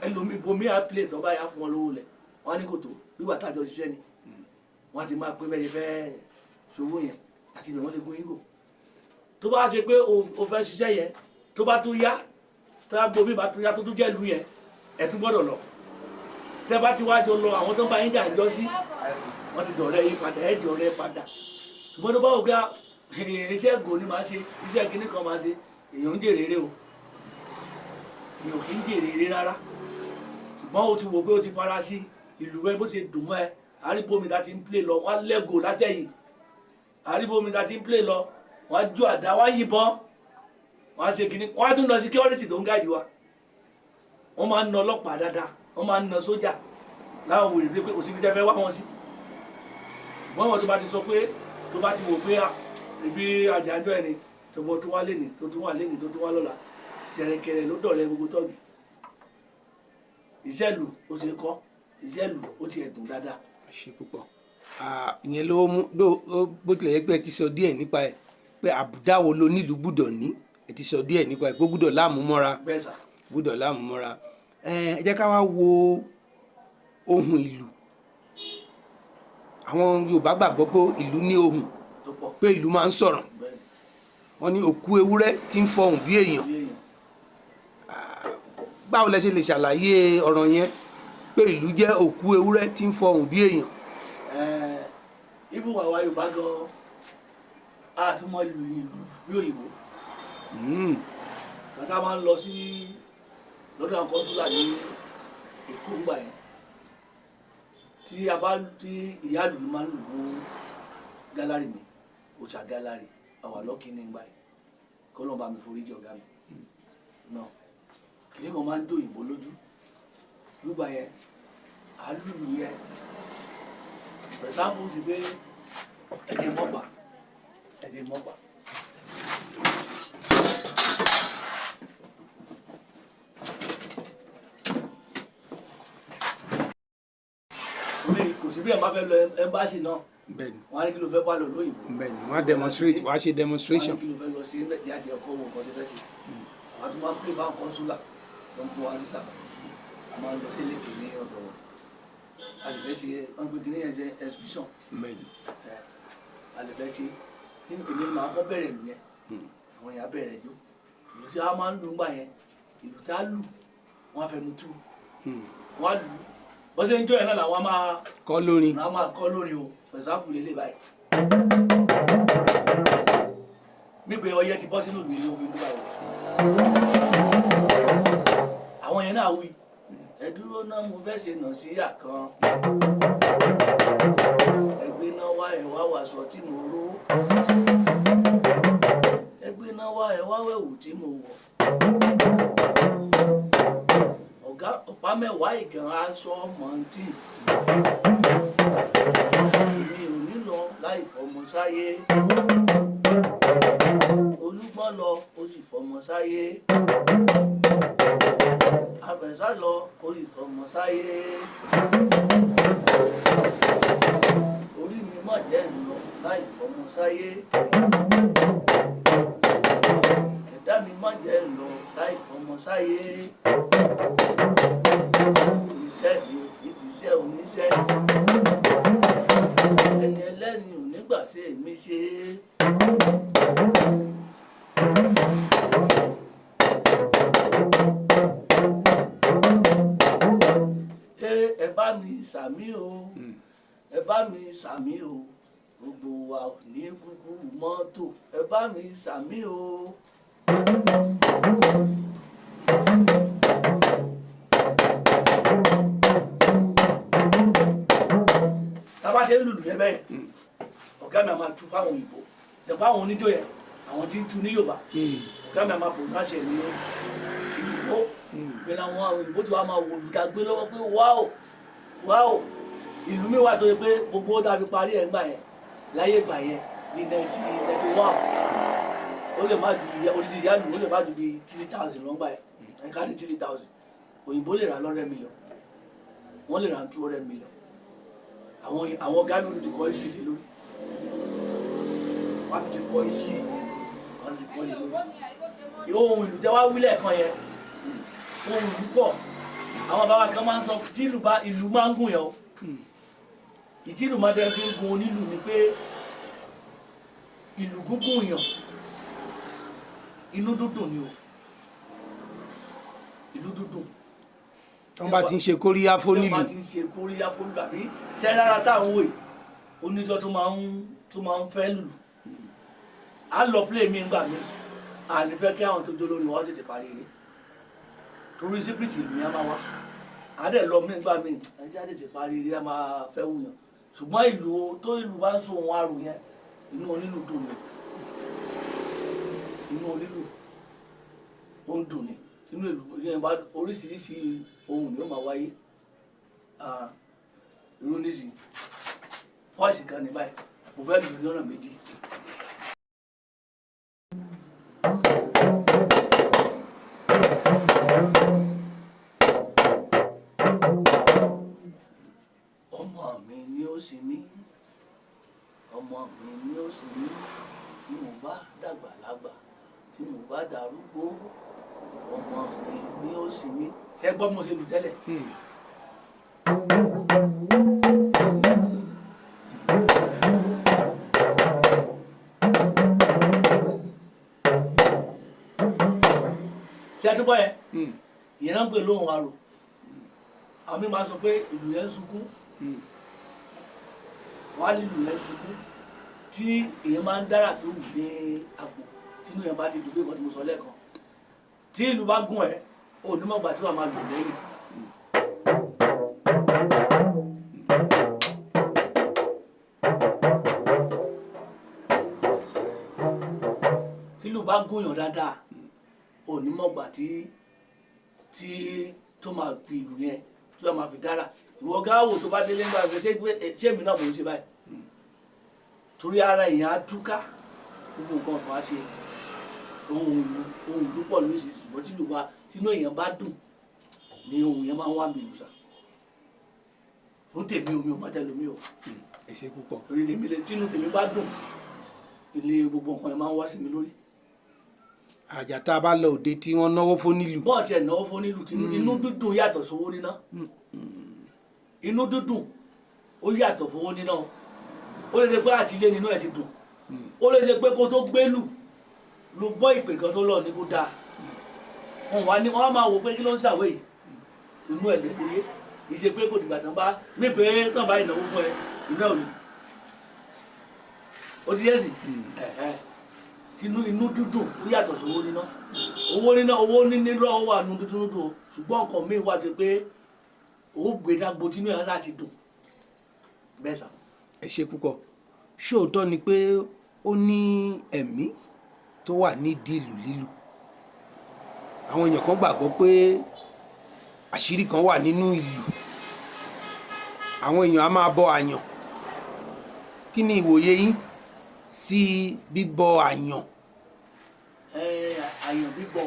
ẹlòmíì bomi à plé tó bá yà fún wọn lówó lẹ̀ wọ́n á ní kòtò gbígbà tájọ ṣiṣẹ́ ni wọ́n á ti máa pé bẹ́ẹ̀ fẹ́ ṣòwò yẹn àti ìbẹ̀ wọ́n lè gún ìgò tó bá ṣe pé o fẹ́ ṣiṣẹ́ yẹn tó bá tún yá tó bá gbomi bá tún yá tó tún jẹ́ ìlú yẹn ẹ̀ tún gbọ́dọ̀ lọ tẹ́ bá ti wá jọ lọ àwọn tó ń bá yín jà jọ sí wọ́n ti dọ̀rẹ́ yín padà ẹ̀ dọ̀rẹ́ padà ṣùgbọ́n tó bá wò pé iṣẹ́ ìgò ni màá ṣe iṣẹ́ kinní kan màá ṣe èèyàn ń jèrè eré o èèyàn kì í jèrè eré rárá ṣùgbọ́n o ti wò pé o ti fara sí ìlú rẹ bó ṣe dùn mọ́ ẹ àríbomi ta ti ń plé lọ wọ́n á lẹ́gò látẹ̀yìn àríbomi ta ti ń plé lọ wọ́n á jó àdá wọ́n á yìnbọn wọ́n á ṣe kinní wọ́n á tún lọ security tó ń gáàdì wa wọ́n máa ń na ọlọ́pàá dáadáa wọ́n máa ń na sójà láwọn wèrè pé kò síbi tẹ́ fẹ́ wá wọn sí ṣùgbọ́n wọn tó bá ti sọ pé tó bá ti wò pé ibi àjàjọ ẹni tó bọ́ tó wá léni tó tún wà léni tó tún wá lọ́la jẹ̀rẹ̀kẹ̀rẹ̀ ló dọ̀rẹ́ gbogbo tọ́ọ̀gì ìṣẹ́lù ó ṣe kọ́ ìṣẹ́lù ó ti ẹ̀dùn dáadáa. ṣe púpọ̀ ìyẹn ló mú bó tilẹ̀ yẹ pé ẹ ti sọ díẹ̀ nípa ẹ̀ pé àbùdá wo ló nílùú gbúdọ̀ ní ẹ ti sọ díẹ̀ nípa ẹ̀ pé gbúdọ̀ láàmú mọ́ra bẹ́ẹ̀ sà gbúdọ̀ láàmú mọ́ra ẹ jẹ́ ká wá wo ohun ìlú àwọn Yorùbá gbàgbọ́ pé ìlú ní ohùn tó pọ̀ pé ìlú máa ń sọ̀rọ̀ bẹ́ẹ̀ wọ́n ní òkú ewúrẹ́ tí ń fọhùn bí èèyàn ni èèyàn báwo lẹ ṣe lè ṣàlàyé ọ̀rọ̀ yẹn pé ìlú jẹ́ òkú ewúrẹ́ tí ń fọhùn bí èèyàn. ibù àwa Yorùbá gan àtúmọ̀ ìlú bí òyìnbó bàtà máa ń lọ sí lọ́dọ̀ àwọn kọ́nsúlà ní Èkó ńgbà yẹn tí ìyá ìlú máa ń lù fún gálárì mi òòṣà gálárì àwa lọ́kì ní ńgbà yẹn kọ́ ló ń bá mi forí jẹ ọ̀gá mi náà kìnìún kan máa ń dó òyìnbó lójú nígbà yẹn àlùlù yẹn pẹ̀sáàmù sì pé ẹ̀jẹ̀ mọ́pà kò sí bí ẹ̀ máa fẹ́ lọ ẹ́mbáàsì náà bẹ́ẹ̀ni wọ́n á ní kí ló fẹ́ bá lọ lóyìnbó bẹ́ẹ̀ni wọ́n á demonstrate wọ́n á ṣe demonstration. wọ́n á ní kí ló fẹ́ lọ sí ẹ̀jẹ̀ àti ẹ̀kọ́ wọn kan tó fẹ́ sí àwọn tó máa ń pè bá kọ́nsúlà ló ń fún wa ní sábà a máa ń lọ sí lẹ́kì ní ọ̀dọ̀ wọn a lè fẹ́ ṣe wọ́n gbé kíní yẹn ṣe exhibition bẹ́ẹ̀ni a lè fẹ́ ṣe ní èmi ni màá kọ́ bẹ̀rẹ̀ ìlú yẹn àwọn èèyàn bẹ̀rẹ̀ jó ìlú tí a máa ń lù ńgbà yẹn ìlú tá a lù wọ́n á fẹnu tú wọ́n á lù bó ṣe ń jó yẹn náà làwọn máa kọ́ lórin. wọ́n á máa kọ́ lórí o pẹ̀sáàpù lélẹ̀ báyìí níbi ọyẹ ti bọ́ sínú ìlú ilé òfin dúpọ̀ àwọn yẹn náà wí ẹ dúró náà mo fẹ́ ṣe nà sí àkàn ẹgbẹ́ náà wá ẹ̀ wá wàṣọ tí mo ró ẹgbẹ́ náà wá ẹ̀ wá wẹ̀wù tí mo wọ̀ ọ̀gá ọ̀pá mẹ́wàá ìgàn aṣọ mọ̀ntì èmi ò ní lọ láì fọmọ sáyé olú gbọ́n lọ ó sì fọmọ sáyé àfẹ̀sá lọ ó sì fọmọ sáyé orí mi má jẹ́ ń lọ láì fọmọ sáyé ẹ̀dá mi má jẹ́ ń lọ láì fọmọ sáyé iṣẹ́ mi ìdíṣẹ́ oníṣẹ́ ẹni ẹlẹ́ni ò nígbà ṣe èmi ṣe ẹ bá mi sàmí o ẹ bá mi sàmí o gbogbo wa ò ní kúkú mọ́tò ẹ bá mi sàmí o. tábà ṣe ń lùlù yẹn bẹ́ẹ̀ ọ̀gá mi a máa tu fáwọn òyìnbó dẹ̀pọ̀ àwọn oníjó yẹn àwọn tí ń tu ní Yorùbá ọ̀gá mi a máa bò náà ṣe ní ìyìnbó bẹ́ẹ̀ làwọn òyìnbó tí wàá máa wò lùdàgbé lọ́wọ́ pé wáò wáò ìlú mi wà tó yẹ pé gbogbo ó dàbí parí ẹ̀ ńgbà yẹn láyé ìgbà yẹn ní 1991 ó lè má ju odidi ìyá lù ó lè má ju bí 3,000 lọ́ngbà yẹn ẹ̀ka ní 3,000 òyìnbó lè rà $100 million wọ́n lè rà $200 million àwọn Ghana ló ti kọ́ ìsìn lé lórí wọ́n ti kọ́ ìsìn wọ́n ti kọ́ lé lórí ohun ìlú tẹ́ wá wílẹ̀ kan yẹn ohun ìlú pọ̀ àwọn bàbá kan máa ń sọ tí ìlú máa ń gùn yẹn o ìtìlù máa dẹ́ fi ń gun onílù ni pé ìlú gúngùn yàn inú dúdùn ni o ìlú dúdùn. wọ́n bá ti ń ṣe kóríyá fónílù. wọ́n bá ti ń ṣe kóríyá fónílù àbí ṣẹ́ rárá táwọn wò yìí oníjọ́ tó máa ń fẹ́ lùlù á lọ play mi ńgbà mi à ní fẹ́ kí àwọn tó jó lórí wọn tètè parí rẹ̀ torí sípìtì ìlú yẹn máa wá á dẹ̀ lọ mí ńgbà mi ẹjẹ́ á tètè parí rẹ̀ á máa fẹ́ wùyàn ṣùgbọ́n ìlú bá ń so ohun àrùn yẹn inú onílù dùn ní inú onílù ó ń dùn ní inú ìlú yẹn bá oríṣiríṣi ohun ni ó máa wáyé irú nísìnyí fọ́ọ̀sì kan ní báyìí mo fẹ́ lù ní ọ̀nà méjì. ọmọ mi ni ó sì mí ọmọ mi ni ó sì mí tí mo bá dàgbà lágbà tí mo bá darúgbó ọmọ mi ni ó sì mí ṣé gbọ́ bí mo ṣe lù tẹ́lẹ̀. ṣé ẹ túbọ̀ yẹn ìyẹn náà ń pè lóhùn arò àwọn mi máa sọ pé ìlú yẹn ń sunkún wọ́n á ní ìlú yẹn ń sunkún tí èèyàn máa ń dára tó wù ní àpò tínú yẹn bá ti dùn pé nǹkan tí mo sọ lẹ́ẹ̀kan tí ìlú bá gún ẹ ò ní mọ̀gbà tí wàá máa lù lẹ́yìn. tí ìlú bá gún yàn dáadáa ò ní mọ̀gbà tí tó máa fi ìlú yẹn tí wàá máa fi dára ìwọ gáwò tó bá délé nígbà pé ṣé èmi náà mò ń ṣe báyìí torí ara èèyàn á túká gbogbo nǹkan kan á ṣe ohun ìlú pọ̀ lóṣìṣì ṣùgbọ́n tínú èèyàn bá dùn ni ohun yẹn máa ń wá mi lùsà fún tèmi omi ò mọ́tẹ́ lómi o. ẹ ṣé púpọ̀. torí tínú tèmi bá dùn ilé gbogbo nǹkan yẹn máa ń wá sí mi lórí. àjà tá a bá lọ òde tí wọ́n náwó fónílù. bọ́ọ̀ tiẹ̀ náwó fónílù inú dúdùn yàtọ̀ sówó níná inú dúdùn ó yàtọ̀ fowó níná ó lè ṣe pé àti ilé nínú ẹ̀ ti dùn ó lè ṣe pé kó tó gbélù ló gbọ́ ìpè kan tó lọ ní kó dáa wọ́n á máa wò pé kí ló ń ṣàwé yìí inú ẹ̀ lóye ìṣe pé kò dìgbà tán bá mí pé tán bá ìnáwó fún ẹ inú ẹ̀ ò ní ó ti yẹ sí inú dúdùn ó yàtọ̀ sí owó níná owó wà nù dúdú o ṣùgbọ́n nǹkan míì wà tó pé ó gbé dágbo tínú ẹ̀ láti dùn bẹ́ẹ̀ sà. ẹ ṣé púpọ̀ ṣóòótọ́ ni pé ó ní ẹ̀mí tó wà nídìí ìlù lílù àwọn èèyàn kan gbàgbọ́ pé àṣírí kan wà nínú ìlù àwọn èèyàn á máa bọ àyàn kí ni ìwòye yín sí bíbọ àyàn. àyàn bíbọ̀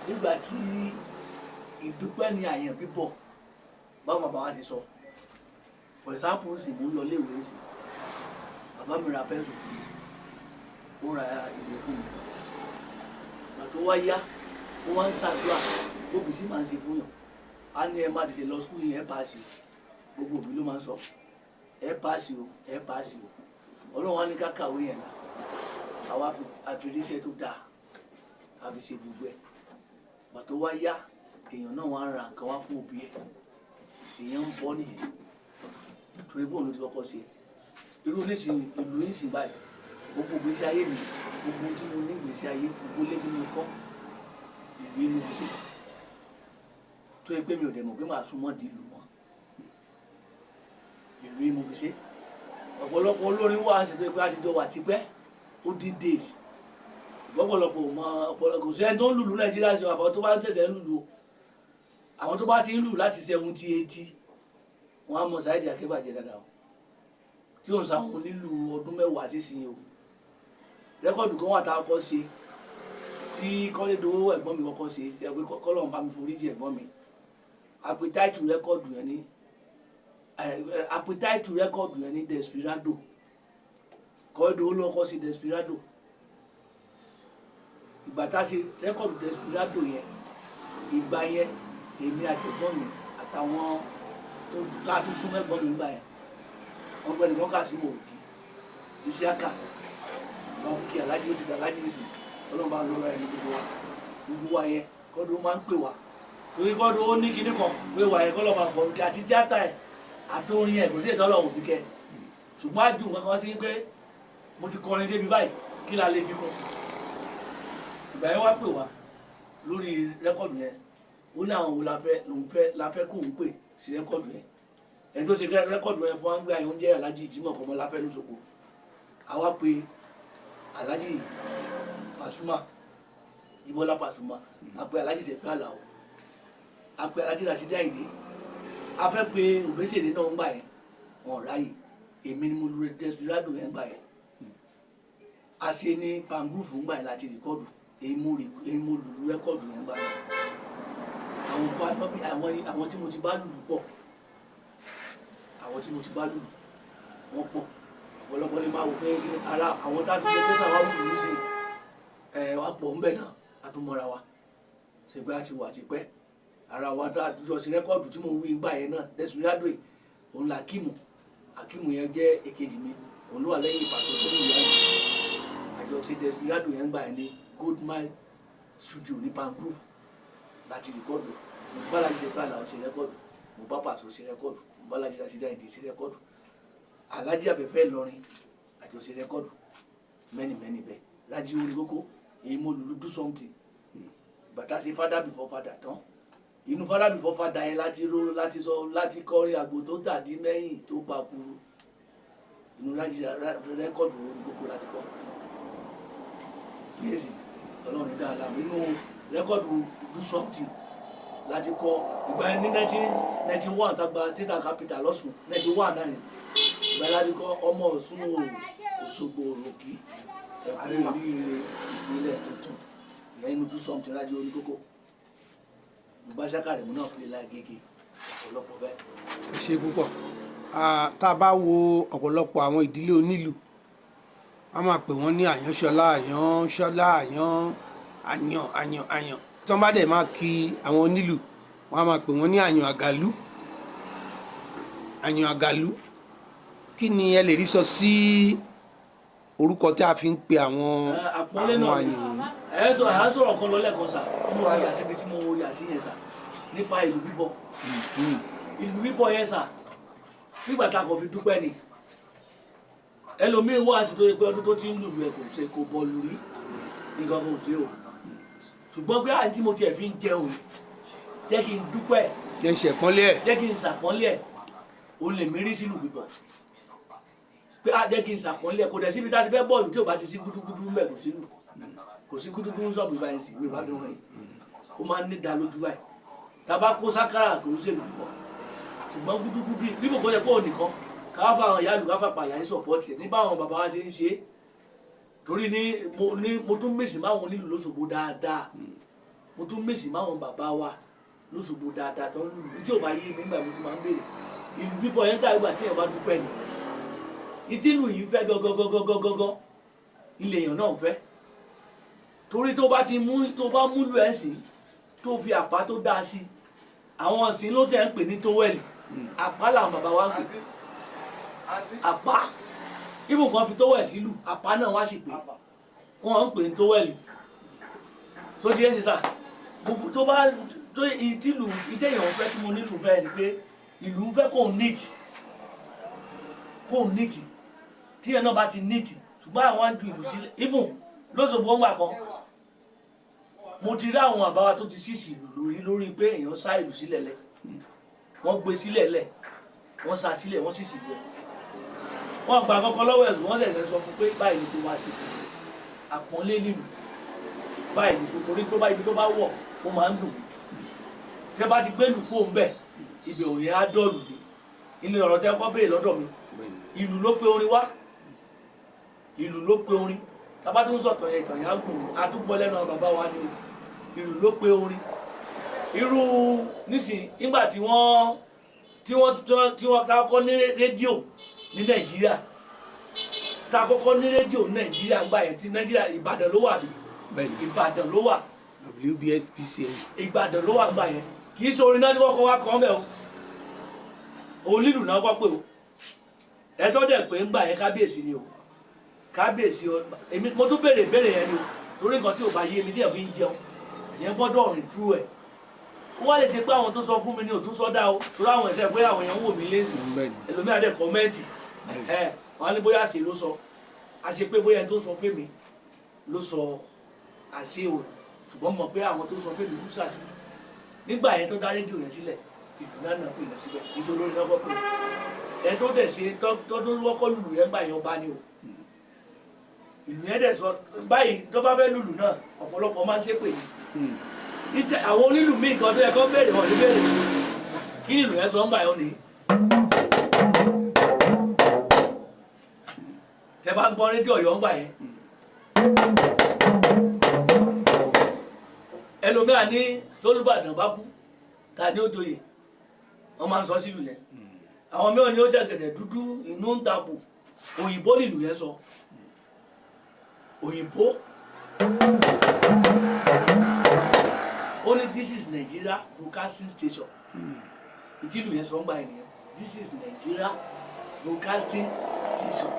nígbà tí ìdúpẹ́ ní àyàn bíbọ̀ báwọn bàbá wa ti sọ for example sì mú lọ léèwé sí bàbá mi ra pẹ́ńsù fún mi ó ra ìwé fún mi ìgbà tó wá yá ó wá ń ṣàdúrà gbogbo sí máa ń ṣe fún yàn á ní ẹ má tètè lọ skul yìí ẹ paasi gbogbo òbí ló máa ń sọ ẹ paasi o ẹ paasi o ọlọ́run á ní ká kàwé yẹn náà àwa àfiríṣẹ́ tó dáa àfi ṣe gbogbo ẹ̀ ìgbà tó wá yá èèyàn náà wá ń ra nǹkan wá fún òbí ẹ̀ èèyàn ń bọ́ nìyẹn torí bóun ló ti kọ́kọ́ ṣe irú nísìnyí ìlú nísìnyí báyìí gbogbo ìgbésí ayé mi gbogbo tí mo ní ìgbésí ayé gbogbo ilé tí mo kọ́ ìlú inú fi ṣe tó yẹ pé mi ò dẹ̀ mọ̀ pé màá súnmọ́ di ìlú wọn ìlú inú fi ṣe ọ̀pọ̀lọpọ̀ olórin wà á sì tó yẹ pé àtijọ́ wà tipẹ́ ó dín days ọ̀pọ̀lọpọ̀ mọ ọ̀pọ̀lọpọ̀ kò sí ẹni tó ń lùlù Nàìjíríà ṣe àfọwọ́ tó bá ń tẹ̀sẹ̀ ń lùlù àwọn tó bá ti ń lù láti 70-80 wọn á mọ Saheed Akínbàjẹ́ dáadáa o tí òun sáwọn onílù ọdún mẹ́wàá ti sìn o rẹ́kọ̀dù kan wà tá a kọ́ ṣe tí Kọ́lédowó ẹ̀gbọ́n mi kọ́kọ́ ṣe ṣe pé kọ́lọ́n bá mi foríjì ẹ̀gbọ́n mi àpètáìtù rẹ́kọ̀dù yẹn ní Desperado Kọ́lédowó ló kọ́ sí Desperado ìgbà tá a ṣe rẹ́kọ̀dù Desperado yẹn ìgbà yẹn èmi àtẹ̀gbọ́n mi àtàwọn tó láti súnmọ́ ẹ̀gbọ́n mi gbà yẹn wọ́n gbẹ́ni wọ́n kà sí mòròkì Isiaka bàbúkì alájí ó ti dà alájí nìsín ọlọ́mọba lọ́rọ̀ ẹni gbogbo wa yẹn Kọ́lédowó máa ń pè wá torí Kọ́lédowó ní kinní kan pé wà yẹn kọ́lọ́mọba bọ̀rùkì àti tíátà ẹ̀ àtòrin ẹ̀ kò sí ìtọ́lọ̀ òfin kẹ ṣùgbọ́n àjù kankan sí pé mo ti kọrin débi báyìí kí la lè fi kún ìgbà yẹn wá pè wá lórí rẹ́kọ̀dù yẹn ó ní àwọn wo la fẹ́ kó òun pè sí rẹ́kọ̀dù yẹn ẹni tó ṣe rẹ́kọ̀dù yẹn fún wa ń gbé àyè oúnjẹ Alhaji Jimoh Kọ́mọláfẹ́ lóṣogbo àwa pé Alhaji Pasuma Ìbọ́lá Pasuma a pé Alhaji Sefi Alao a pé Alhaji Rasheed Ayinde a fẹ́ pé Òbésèré náà ń gbà yẹn wọn ráyè èmi ni mo lu Desperado yẹn gbà yẹn a ṣe ní Pangroove ń gbà yẹn láti rìkọ́dù èyí mo lùlù rẹ́kọ̀dù yẹn gbà yẹn àwọn tí mo ti bá lùlù pọ̀ àwọn tí mo ti bá lùlù wọ́n pọ̀ ọ̀pọ̀lọpọ̀ lè máa wò pé ara àwọn tá a ti gbé tẹ́sán wa lùlù sí wá pọ̀ ńbẹ̀ náà a tún mọ́ra wa ṣe pé a ti wà tipẹ́ ara wa tá a jọ sí rẹ́kọ̀dù tí mo wí gbà yẹn náà Desperado yìí òun là Akimu yẹn jẹ́ èkejì mi òun ló wà lẹ́yìn Paso tó ní ìyá yìí àjọ ti Desperado yẹn gbà yẹn ní Goldmine studio ní Pangroove láti rìkọ́dù mo bá Alhaji Sefi Alao ṣe rẹ́kọ̀dù mo bá Paso ṣe rẹ́kọ̀dù mo bá Alhaji Rasheed Ayinde ṣe rẹ́kọ̀dù Alhaji Abẹ́fẹ́ Ìlọrin àjọ ṣe rẹ́kọ̀dù many bẹ́ẹ̀ Rájí Oníkókó èyí mo lùlù Do Something bàtà ṣe Father Before Father tán inú Father Before Father yẹn láti kọrin àgbò tó tàdí mẹ́yìn tó pakuru inú Rájí rẹ́kọ̀dù Oníkókó láti kọ́ yéèsì Ọlọ́run ní dáadáa nínú rẹ́kọ̀dù Do Something láti kọ ìgbà ní 1991 tàgbà state capital lọ́sùn 91 náà ni ìgbà láti kọ ọmọ Ọ̀ṣun Òṣogbo òròkì ẹ̀kú oríire ìpínlẹ̀ tuntun ìyẹn inú Do Something Rájí Oníkókó Bùbáṣákàrẹ̀ mú náà fi lágége ọ̀pọ̀lọpọ̀ bẹ́ẹ̀. ẹ ṣe púpọ̀ tá a bá wo ọ̀pọ̀lọpọ̀ àwọn ìdílé onílù a máa pè wọ́n ní Àyànṣọlá àyàn tí wọ́n bá dẹ̀ máa kí àwọn onílù wọ́n á máa pè wọ́n ní àyàn àgàlú kí ni ẹ lè rí sọ sí orúkọ tí a fi ń pe àwọn àyàn. ẹ sọ̀rọ̀ kan lọ́lẹ́kan sà tí mo yà síbi tí mo yà sí yẹn sà nípa ìlú bíbọ̀ yẹn sà nígbà tá a kò fi dúpẹ́ ni ẹlòmíín wá sí tó yẹ pé ọdún tó ti ń lùlù ẹ kò bọ́ọ̀lù rí nǹkan kò sí o ṣùgbọ́n pé àǹtí mo tiẹ̀ fi ń jẹun jẹ́ kí n dúpẹ́ jẹ́ kí n ṣàpọ́nlé ẹ̀ o lè mí rí sílùú bíbọ̀ pé jẹ́ kí n ṣàpọ́nlé ẹ̀ kò dẹ̀ síbi tá a ti fẹ́ bọ́ọ̀lù tí ò bá ti sí gúdúgúdú mẹ́ kò sí gúdúgúdú ń sọ̀bù báyìí sí mi ò bá fi hàn yìí ó máa ń ní da lójú báyìí tá a bá kó sákàrà kò sí èlù bíbọ̀ ṣùgbọ́n gúdúgúdú yìí bíbọ̀ kò yẹ pé òun nìkan káwá fáwọn ìyá àlù káfà pàlà ń sọ̀pọ̀tì ẹ̀ nígbà àwọn bàbá wa ti ń ṣe torí mo tún mèsì máwọn onílù lóṣogbo dáadáa mo tún mèsì máwọn bàbá wa lóṣogbo dáadáa tó ń lùlù tí ò bá yé mi nígbà mo tún máa ń béèrè ìlú bíbọ yẹn dàgbà tí èèyàn bá dúpẹ́ ni ìtìlù yìí fẹ́ gọ́gọ́gọ́gọ́gọ́ ilé èèyàn náà fẹ́ torí tó bá múlù ẹ̀ sí tó fi àpá tó dáa sí àwọn ọ̀sìn ló tẹ̀ ń pè ní tówẹ́lì àpá làwọn bàbá wa ń pè àpá ibùn kan fi tówẹ́lì sílù àpá náà wá sì pé wọ́n ń pè ní tówẹ́lì tó ti ẹ́ ṣe sà gbogbo tó bá tó ìtìlù ìtẹ̀yàn fẹ́ tí mo nílùú fẹ́ ni pé ìlú fẹ́ kó neat tí ẹ náà bá ti neat ṣùgbọ́n àwọn á ju ìlú sílẹ̀ even lóṣogbo ńgbà kan mo ti rí àwọn àbáwá tó ti sísì ìlú lórí pé èèyàn sá ìlú sílẹ̀ lẹ̀ wọ́n gbé sílẹ̀ lẹ̀ wọ́n sá sílẹ̀ wọ́n sísì lẹ̀ wọ́n gba kọ́kọ́ lọ́wọ́ ẹ̀sùn wọ́n lẹ̀ sọ fún pé báyìí ni tó máa sísì lẹ̀ àpọ́nlé nílùú báyìí ni torí tó bá ibi tó bá wọ̀ ó máa ń dùn tẹ́ bá ti gbé lù kó ń bẹ̀ ibẹ̀ òye á dọ̀lù ni inú ọ̀rọ̀ tẹ́ kọ́ béèrè lọ́dọ̀ mi ìlú ló pé orin wá ìlú ló pé orin tábà tó ń sọ̀tọ̀ yẹn ìtàn yẹn á gùn ní àtúgbọ́ lẹ́nu àwọn bàbá wa ni ìlú ló pé orin irú nísìn nígbà tí wọ́n kọ́kọ́ ní rédíò ní nàìjíríà tá a kọ́kọ́ ní rédíò ní nàìjíríà gbà yẹn tí nàìjíríà ìbàdàn ló wà ní ìbàdàn ló wà WBSPCA ìbàdàn ló wà gbà yẹn kì í ṣe orin náà ní kọ́kọ́ wá kọ́ mẹ́ o onílù náà kọ́ pé o ẹ̀tọ́ dẹ̀ pé ń gbà yẹn kábíyèsí ni o kábíyèsí o èmi mo tún béèrè yẹn ni o torí nǹkan tí ò bá yé mi díẹ̀ fi ń jẹun ìyẹn gbọ́dọ̀ rìn tú ẹ̀ ó wá lè ṣe pé àwọn tó sọ fún mi ní òtún sọdá o torí àwọn ẹ̀sẹ̀ pé àwọn èèyàn ń wò mí lẹ́sìn ẹlòmíà dẹ̀ kọ́mẹ́ǹtì wọn á ní bóyá àṣẹ ló sọ àṣẹ pé bóyá ẹni tó sọ fún mi ló sọ àṣẹ o ṣùgbọ́n mọ̀ pé àwọn tó sọ fún mi ló ṣàṣẹ nígbà yẹn tó dá rédíò yẹn sílẹ̀ ìdùnnà náà pè lọ síbẹ̀ nítorí orin náà kọ́ pé ẹ tó dẹ̀ ṣe tọ́dún wọ́kọ́ lùlù yẹn gbà yẹn ọba ni o ìlú yẹn dẹ̀ sọ báyìí tó bá fẹ́ lùlù náà ọ̀pọ̀lọpọ̀ máa ń ṣépè ní àwọn onílù míì kan tó yẹ kó béèrè wọn ní béèrè kí ni ìlú yẹn sọ ń gbà yẹn ni tẹ bá gbọ́ rédíò Ọ̀yọ́ ń gbà yẹn ẹlòmíà ní tólúbàdàn bá kú ta ni ó joyè wọ́n máa ń sọ sílùú yẹn àwọn mẹ́wọ̀n ni ó jẹ́ gẹ̀dẹ̀ dúdú inú ń tapò òyìnbó nílùú yẹn sọ òyìnbó ó ní this is Nigeria broadcasting station ìtìlù yẹn sọ ń gbà ènìyàn this is Nigeria broadcasting station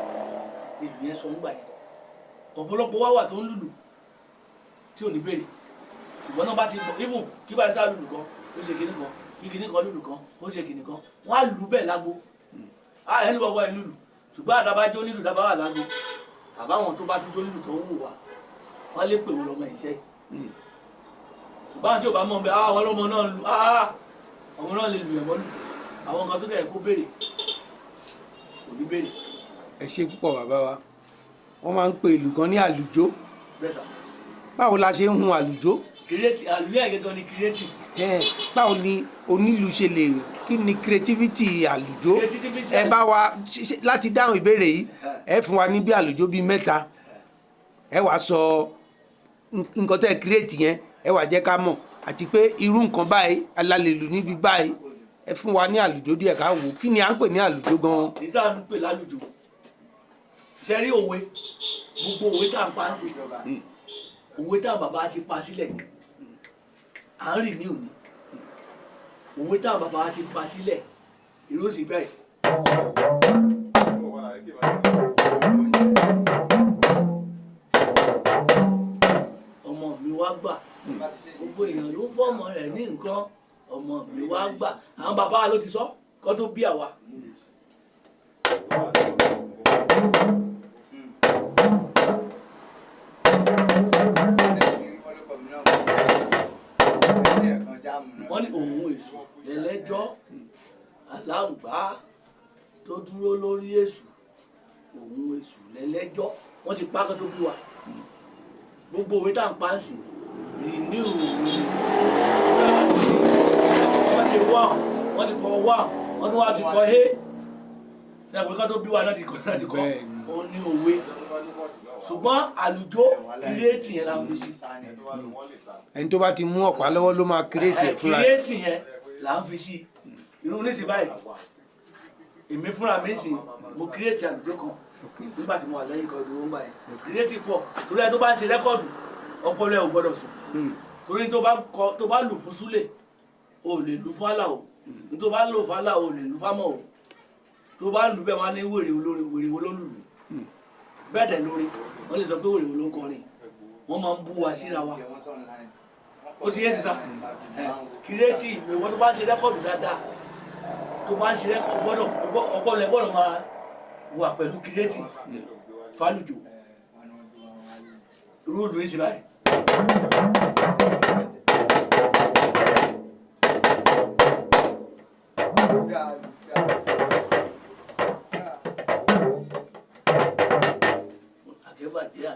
ìlú yẹn sọ ń gbà yẹn ọ̀pọ̀lọpọ̀ wá wà tó ń lùlù tí ò ní béèrè ìwọ náà bá ti gbọ́ even kí bá sá lùlù kan ó ṣe kinní kan kí kinní kan lùlù kan ó ṣe kinní kan wọ́n á lù bẹ́ẹ̀ lágbo ẹni bọ́bọ́ ẹ lùlù ṣùgbọ́n àtàbájọ́ nílùú dábàá wà lágbo àbáwọn tó bá tún tó nílùú tó ń wò wá wọ́n lè pè wọ́n lọ́mọ ìṣe ṣùgbọ́n àti ò bá mọ̀ bẹ́ẹ̀ àwọn ọlọ́mọ náà lù ọmọ náà lè lù ẹ̀mọ́ lù àwọn kan tó dẹ̀ kó béèrè kò ní béèrè. ẹ ṣe púpọ̀ bàbá wa wọ́n máa ń pe ìlù kan ní àlùjó bẹ́ẹ̀ sà báwo la ṣe ń hun àlùjó kírètì àlùyé àgẹ́gọ́ ni kírètì báwo ni onílù ṣe lè kí ni creativity àlùjó ẹ bá wa láti dáhùn ìbéèrè yìí ẹ fún wa ní bí àlùjó bíi mẹ́ta ẹ wàá sọ nǹkan tẹ́ create yẹn ẹ wàá jẹ́ ká mọ̀ àti pé irú nǹkan báyìí alálèlù níbi báyìí ẹ fún wa ní àlùjó díẹ̀ ká wò kí ni à ń pè ní àlùjó gan-an. nígbà tó ń pè lálùjó ṣe rí òwe gbogbo òwe tá à ń pa á sí òwe tá à bàbá ti pa sílẹ̀ à ń rìn ní òní òwe tá à bàbá ti pa sílẹ̀ ìró sì bẹ́ẹ̀. ọmọ mi wá gbà gbogbo èèyàn ló ń fọmọ rẹ̀ ní nǹkan ọmọ mi wá gbà àwọn bàbá wa ló ti sọ kó tó bí àwa. wọ́n ní òun èṣù lẹ́lẹ́jọ́ aláǹgbá tó dúró lórí èṣù òun èṣù lẹ́lẹ́jọ́ wọ́n ti pákó tó bí wa gbogbo òwe tá à ń pa sí renew wọ́n ti wá wọ́n ti kọ́ wá wọ́n ti wá ti kọ́ hé ní àpò ká tó bí wa náà ti kọ́ òun ní òwe ṣùgbọ́n àlùjọ kírètì yẹn là ń fi sí. ẹni tó bá ti mú ọ̀pá lọ́wọ́ ló máa kírètì ẹ̀ fúnra ẹ̀. kírètì yẹn là ń fi sí irú nísìnyí báyìí èmi fúnra mi sì mo kírètì àlùjọ kan nígbà tí mo wà lẹ́yìn kan ìdòwò ńgbà yẹn kírètì pọ̀ torí ẹ tó bá ń ṣe rẹ́kọ̀dù ọpọlọ ẹ ò gbọ́dọ̀ sùn torí tó bá lù fún súlẹ̀ o lè lù fún àlà o tó bá lò fún àlà o lè lù fámọ́ o tó bá lù bẹ́ẹ̀ wá ní wèrè olórin wèrè wo ló lùlù bẹ́ẹ̀ dẹ̀ lórí wọ́n lè sọ pé wèrè wo ló ń kọrin wọ́n máa ń bú wa síra wa ó ti yé sísá kírètì ìwé wọn tó bá ń ṣe rẹ́kọ̀dù dáadáa tó bá ń ṣe rẹ́kọ̀dù ọpọlọ ẹ gbọ́dọ̀ máa wà pẹ̀lú kírètì fálùjò rúùlù yìí sí báyìí.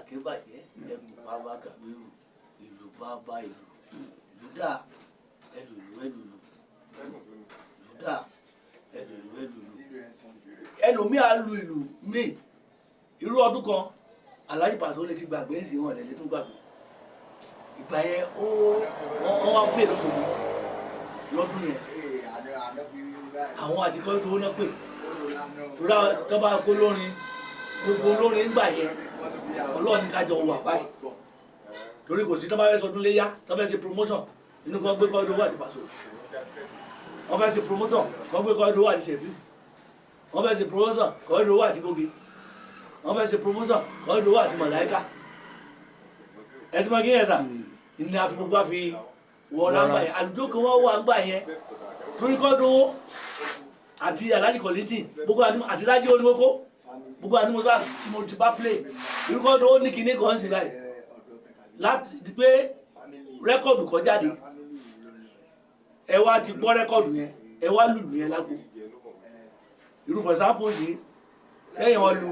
Àkébàjẹ́ ẹkùn bàbá Kàbírù ìlú bàbá ìlú dá ẹlùlù dá ẹlùlù ẹlòmíà lu ìlú míì irú ọdún kan Alhaji Paso lè ti gbàgbé ẹ̀sìn wọn lẹ́lẹ́ tó gbàgbé ìgbà yẹn wọ́n wá pè lọ́sọ̀gbọ̀ lọ́dún yẹn àwọn àtikọ́ ìdówó náà pè tó bá kó lórin gbogbo olórin ńgbà yẹn Ọlọ́run ní kájọ wà báyìí torí kò sí tó bá fẹ́ sọdún léyá tó fẹ́ ṣe promotion inú kan gbé kọ́ ìdówó àti Paso wọ́n fẹ́ ṣe promotion kan gbé kọ́ ìdówó àti Ṣẹ̀fí wọ́n fẹ́ ṣe promotion kọ́ ìdówó àti Bóge wọ́n fẹ́ ṣe promotion kọ́ ìdówó àti Màláíkà ẹ̀sìn mọ́ kí yẹn sà ní àfi gbogbo àfi wọ̀ọ́lá ńgbà yẹn àlùjọ kan wọ́n wà ńgbà yẹn torí kọ́ ìdówó àti Alhaji Kollington gbogbo àti Rájí Oníkókó gbogbo àti mo ti bá play irúkọ́ ìdówó ní kinní kan sí láì láti di pé rẹ́kọ̀dù kan jáde ẹ wá ti gbọ́ rẹ́kọ̀dù yẹn ẹ wá lùlù yẹn lágbo irú for example yìí lẹ́yìn wọn lu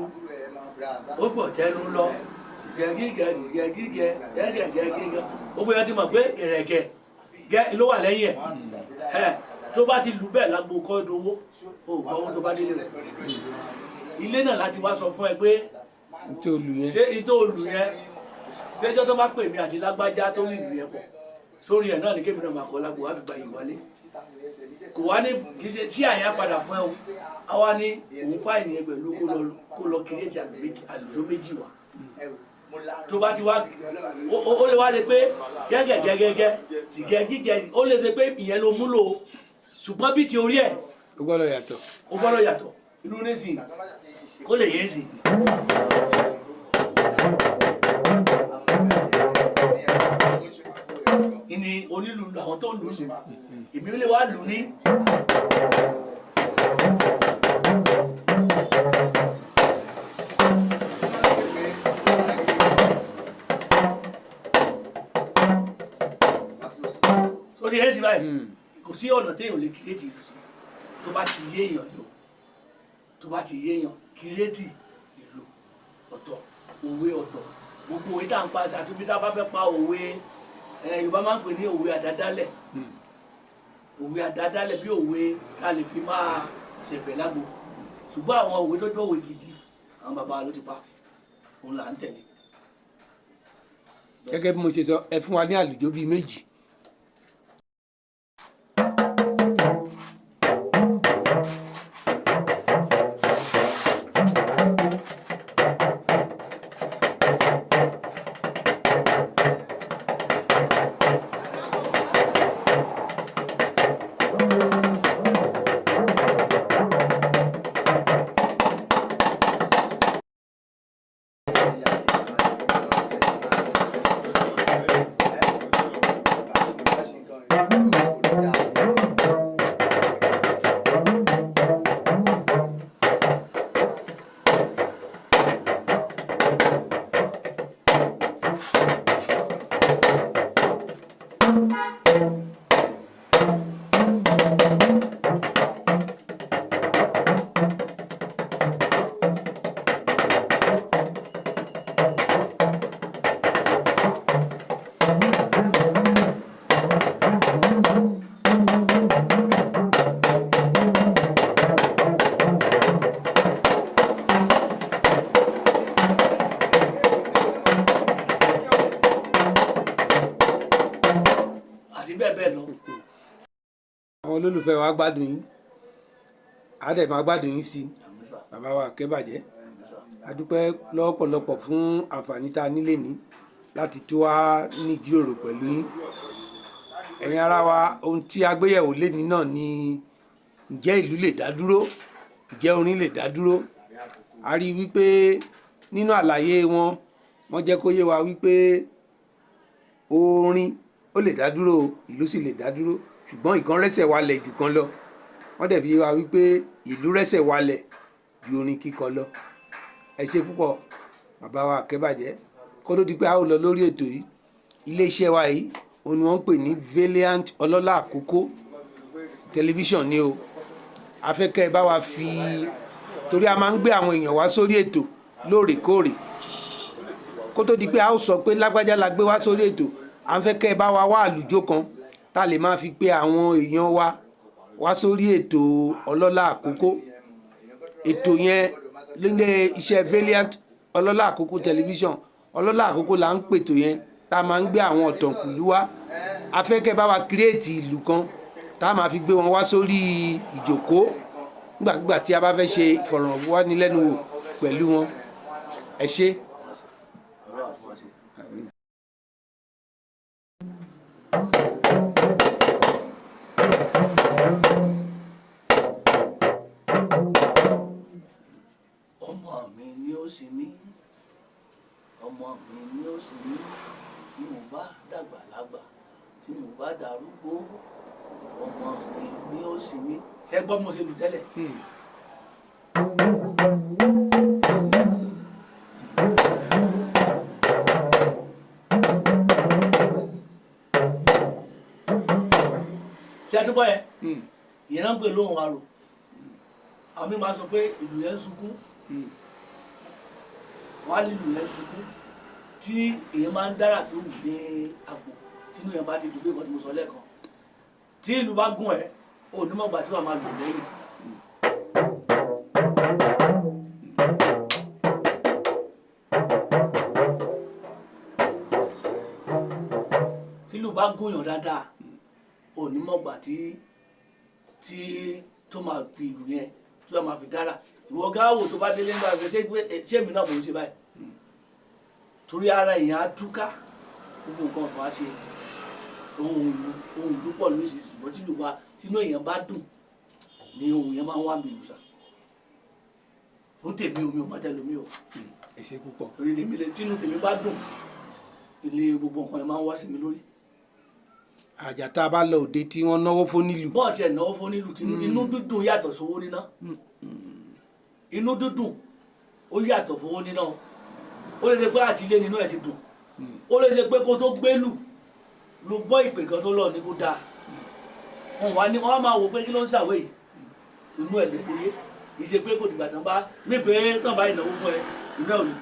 ó pọ̀ jẹ́nu lọ gẹ́gẹ́gẹ́ gbogbo yẹn ti mọ̀ pé gẹ̀rẹ̀gẹ̀ ló wà lẹ́yìn ẹ̀ tó bá ti lù bẹ́ẹ̀ lágbo kọ́ ìdówó ó gbọ́ owó tó bá délé rẹ̀ ilé náà láti wá sọ fún ẹ pé ṣé ìtò olù yẹn ṣéjọ́ tó bá pè mí àti lágbájá tó ní ìlú yẹn pọ̀ sórí ẹ̀ náà ní kébì náà máa kọ́ lágbo wá fi gba ìwálé kò wá ní kì í ṣe tí àyà padà fún ẹ o á wá ní òun fáìní ẹ pẹ̀lú kó lọ kírètì àlùjọ méjì wá tó bá ti wá ó lè wá lè pé gẹ́gẹ́gẹ́gẹ́ ó lè ṣe pé ìyẹn ló múlò ṣùgbọ́n bí ti orí ẹ̀ ó gbọ́dọ̀ yàtọ̀ irú nísìnyí kó lè yé sí. ìní onílù àwọn tó lù ú èmi lè wá lù ní. ó ti yé sí báyìí kò sí ọ̀nà téèyàn lè kírètì ìlú sí tó bá ti yé èèyàn ni o tó bá ti yéèyàn kírètì ìlú ọ̀tọ̀ òwe ọ̀tọ̀ gbogbo òwe tá à ń pa àti àtúntí tá a bá fẹ́ pa òwe Yorùbá máa ń pè ní òwe àdádálẹ̀ bí òwe ká lè fi máa ṣẹ̀fẹ̀ lágbo ṣùgbọ́n àwọn òwe tó jẹ́ òwe gidi àwọn bàbá ló ti pa òun là ń tẹ̀lé. gẹ́gẹ́ bí mo ṣe sọ ẹ fún wa ní àlùjọ bíi méjì. bẹ́ẹ̀ bẹ́ẹ̀ lọ. àwọn olólùfẹ́ wa gbádùn yín á dẹ̀ máa gbádùn yín sí Àmín sà. bàbá wa Akẹ́bàjẹ́. Àmín sà. A dúpẹ́ lọ́pọ̀lọpọ̀ fún àǹfààní tá a nílé ní láti tó wá ní ìjíròrò pẹ̀lú yín. Ẹ̀yin ará wa, ohun tí a gbéyẹ̀wò léni náà ni ǹjẹ́ ìlú lè dá dúró, ǹjẹ́ orin lè dá dúró. A rí i wípé nínú àlàyé wọn, wọ́n jẹ́ kó yé wa wípé orin ó lè dá dúró, ìlú sì lè dá dúró, ṣùgbọ́n ìkan rẹ́sẹ̀ walẹ̀ jù kan lọ. Wọ́n dẹ̀ fi yé wa wípé ìlú rẹ́sẹ̀ walẹ̀ ju orin kíkọ lọ. Ẹ ṣé púpọ̀ bàbá wa Akẹ́bàjẹ́. Kó tó di pé a ó lọ lórí ètò yìí, iléeṣẹ́ wa yìí òun ni wọ́n ń pè ní Valiant Ọlọ́lá Àkókó tẹlifíṣàn ni o. A fẹ́ kẹ́ ẹ bá wa fi, torí a máa ń gbé àwọn èèyàn wá sórí ètò lóòrèkóòrè. Kó tó di pé a ó sọ pé lágbájá la gbé wá sórí ètò, à ń fẹ́ kẹ́ ẹ bá wa wá àlùjó kan tá a lè máa fi pé àwọn èèyàn wa wá sórí ètò Ọlọ́lá Àkókó. Ètò yẹn nílé iṣẹ́ Valiant Ọlọ́lá Àkókó tẹlifíṣàn, Ọlọ́lá Àkókó là ń pètò yẹn tá a máa ń gbé àwọn ọ̀tọ̀kùlú wá. A fẹ́ kẹ́ bá wa kírètì ìlú kan tá a máa fi gbé wọn wá sórí ìjòkó nígbàkúgbà tí a bá fẹ́ ṣe ìfọ̀rọ̀wánilẹ́nuwò pẹ̀lú wọn. Ẹ ṣé. Ọlọ́run á fún wa ṣe. Ọmọ mi ni ó sì mí, ọmọ mi ni ó sì mí, tí mo bá dàgbà lágbà, tí mo bá darúgbó, ọmọ mi ni ó sì mí. Ṣé gbọ́ bí mo ṣe lù tẹ́lẹ̀? Ṣé ẹ ti gbọ́ yẹn? Ìyẹn náà ń pè lóhùn arò. Àwọn mi máa sọ pé ìlú yẹn ń sunkún. Wọ́n á ní ìlú yẹn ń sunkún. Tí èèyàn máa ń dára tó wù ní àgbò, tínú yẹn bá ti dùn pé nǹkan tí mo sọ lẹ́ẹ̀kan. Tí ìlú bá gún ẹ, ò ní mọ̀gbà tí wàá máa lù lẹ́yìn. Tí ìlú bá gún yàn dáadáa, ò ní mọ̀gbà tí tó máa fi ìlú yẹn tó máa fi dára. Ìwọ gáwò tó bá délé nígbà pé ṣé èmi náà mò ń ṣe báyìí. Torí ara èèyàn á túká, gbogbo nǹkan ọ̀tún á ṣe. Ohun ìlú pọ̀ lóṣìṣì, ṣùgbọ́n tí ìlú bá tínú èèyàn bá dùn ni ohun yẹn máa ń wá mi ìlú sà. Fún tèmi omi ò mọ́tẹ́ lómi o. Ẹ ṣé púpọ̀. Torí tínú tèmi bá dùn, ilé gbogbo nǹkan yẹn máa ń wá sí mi lórí. Àjà tá a bá lọ òde tí wọ́n náwó fún nílùú. Bọ́ọ̀ tiẹ̀ náwó fún nílùú, inú dúdùn yàtọ̀ sówó níná. Inú dúdùn ó yàtọ̀ fowó níná. Ó lè ṣe pé àti ilé nínú ẹ̀ ti dùn. Ó lè ṣe pé kó tó gbélù ló gbọ́ ìpè kan tó lọ ní kó dáa. Wọ́n á máa wò pé kí ló ń ṣàwé yìí. Inú ẹ̀ lóye. Ìṣe pé kò dìgbà tán bá mí pé tán bá ìnáwó fún ẹ, inú ẹ̀ ò ní.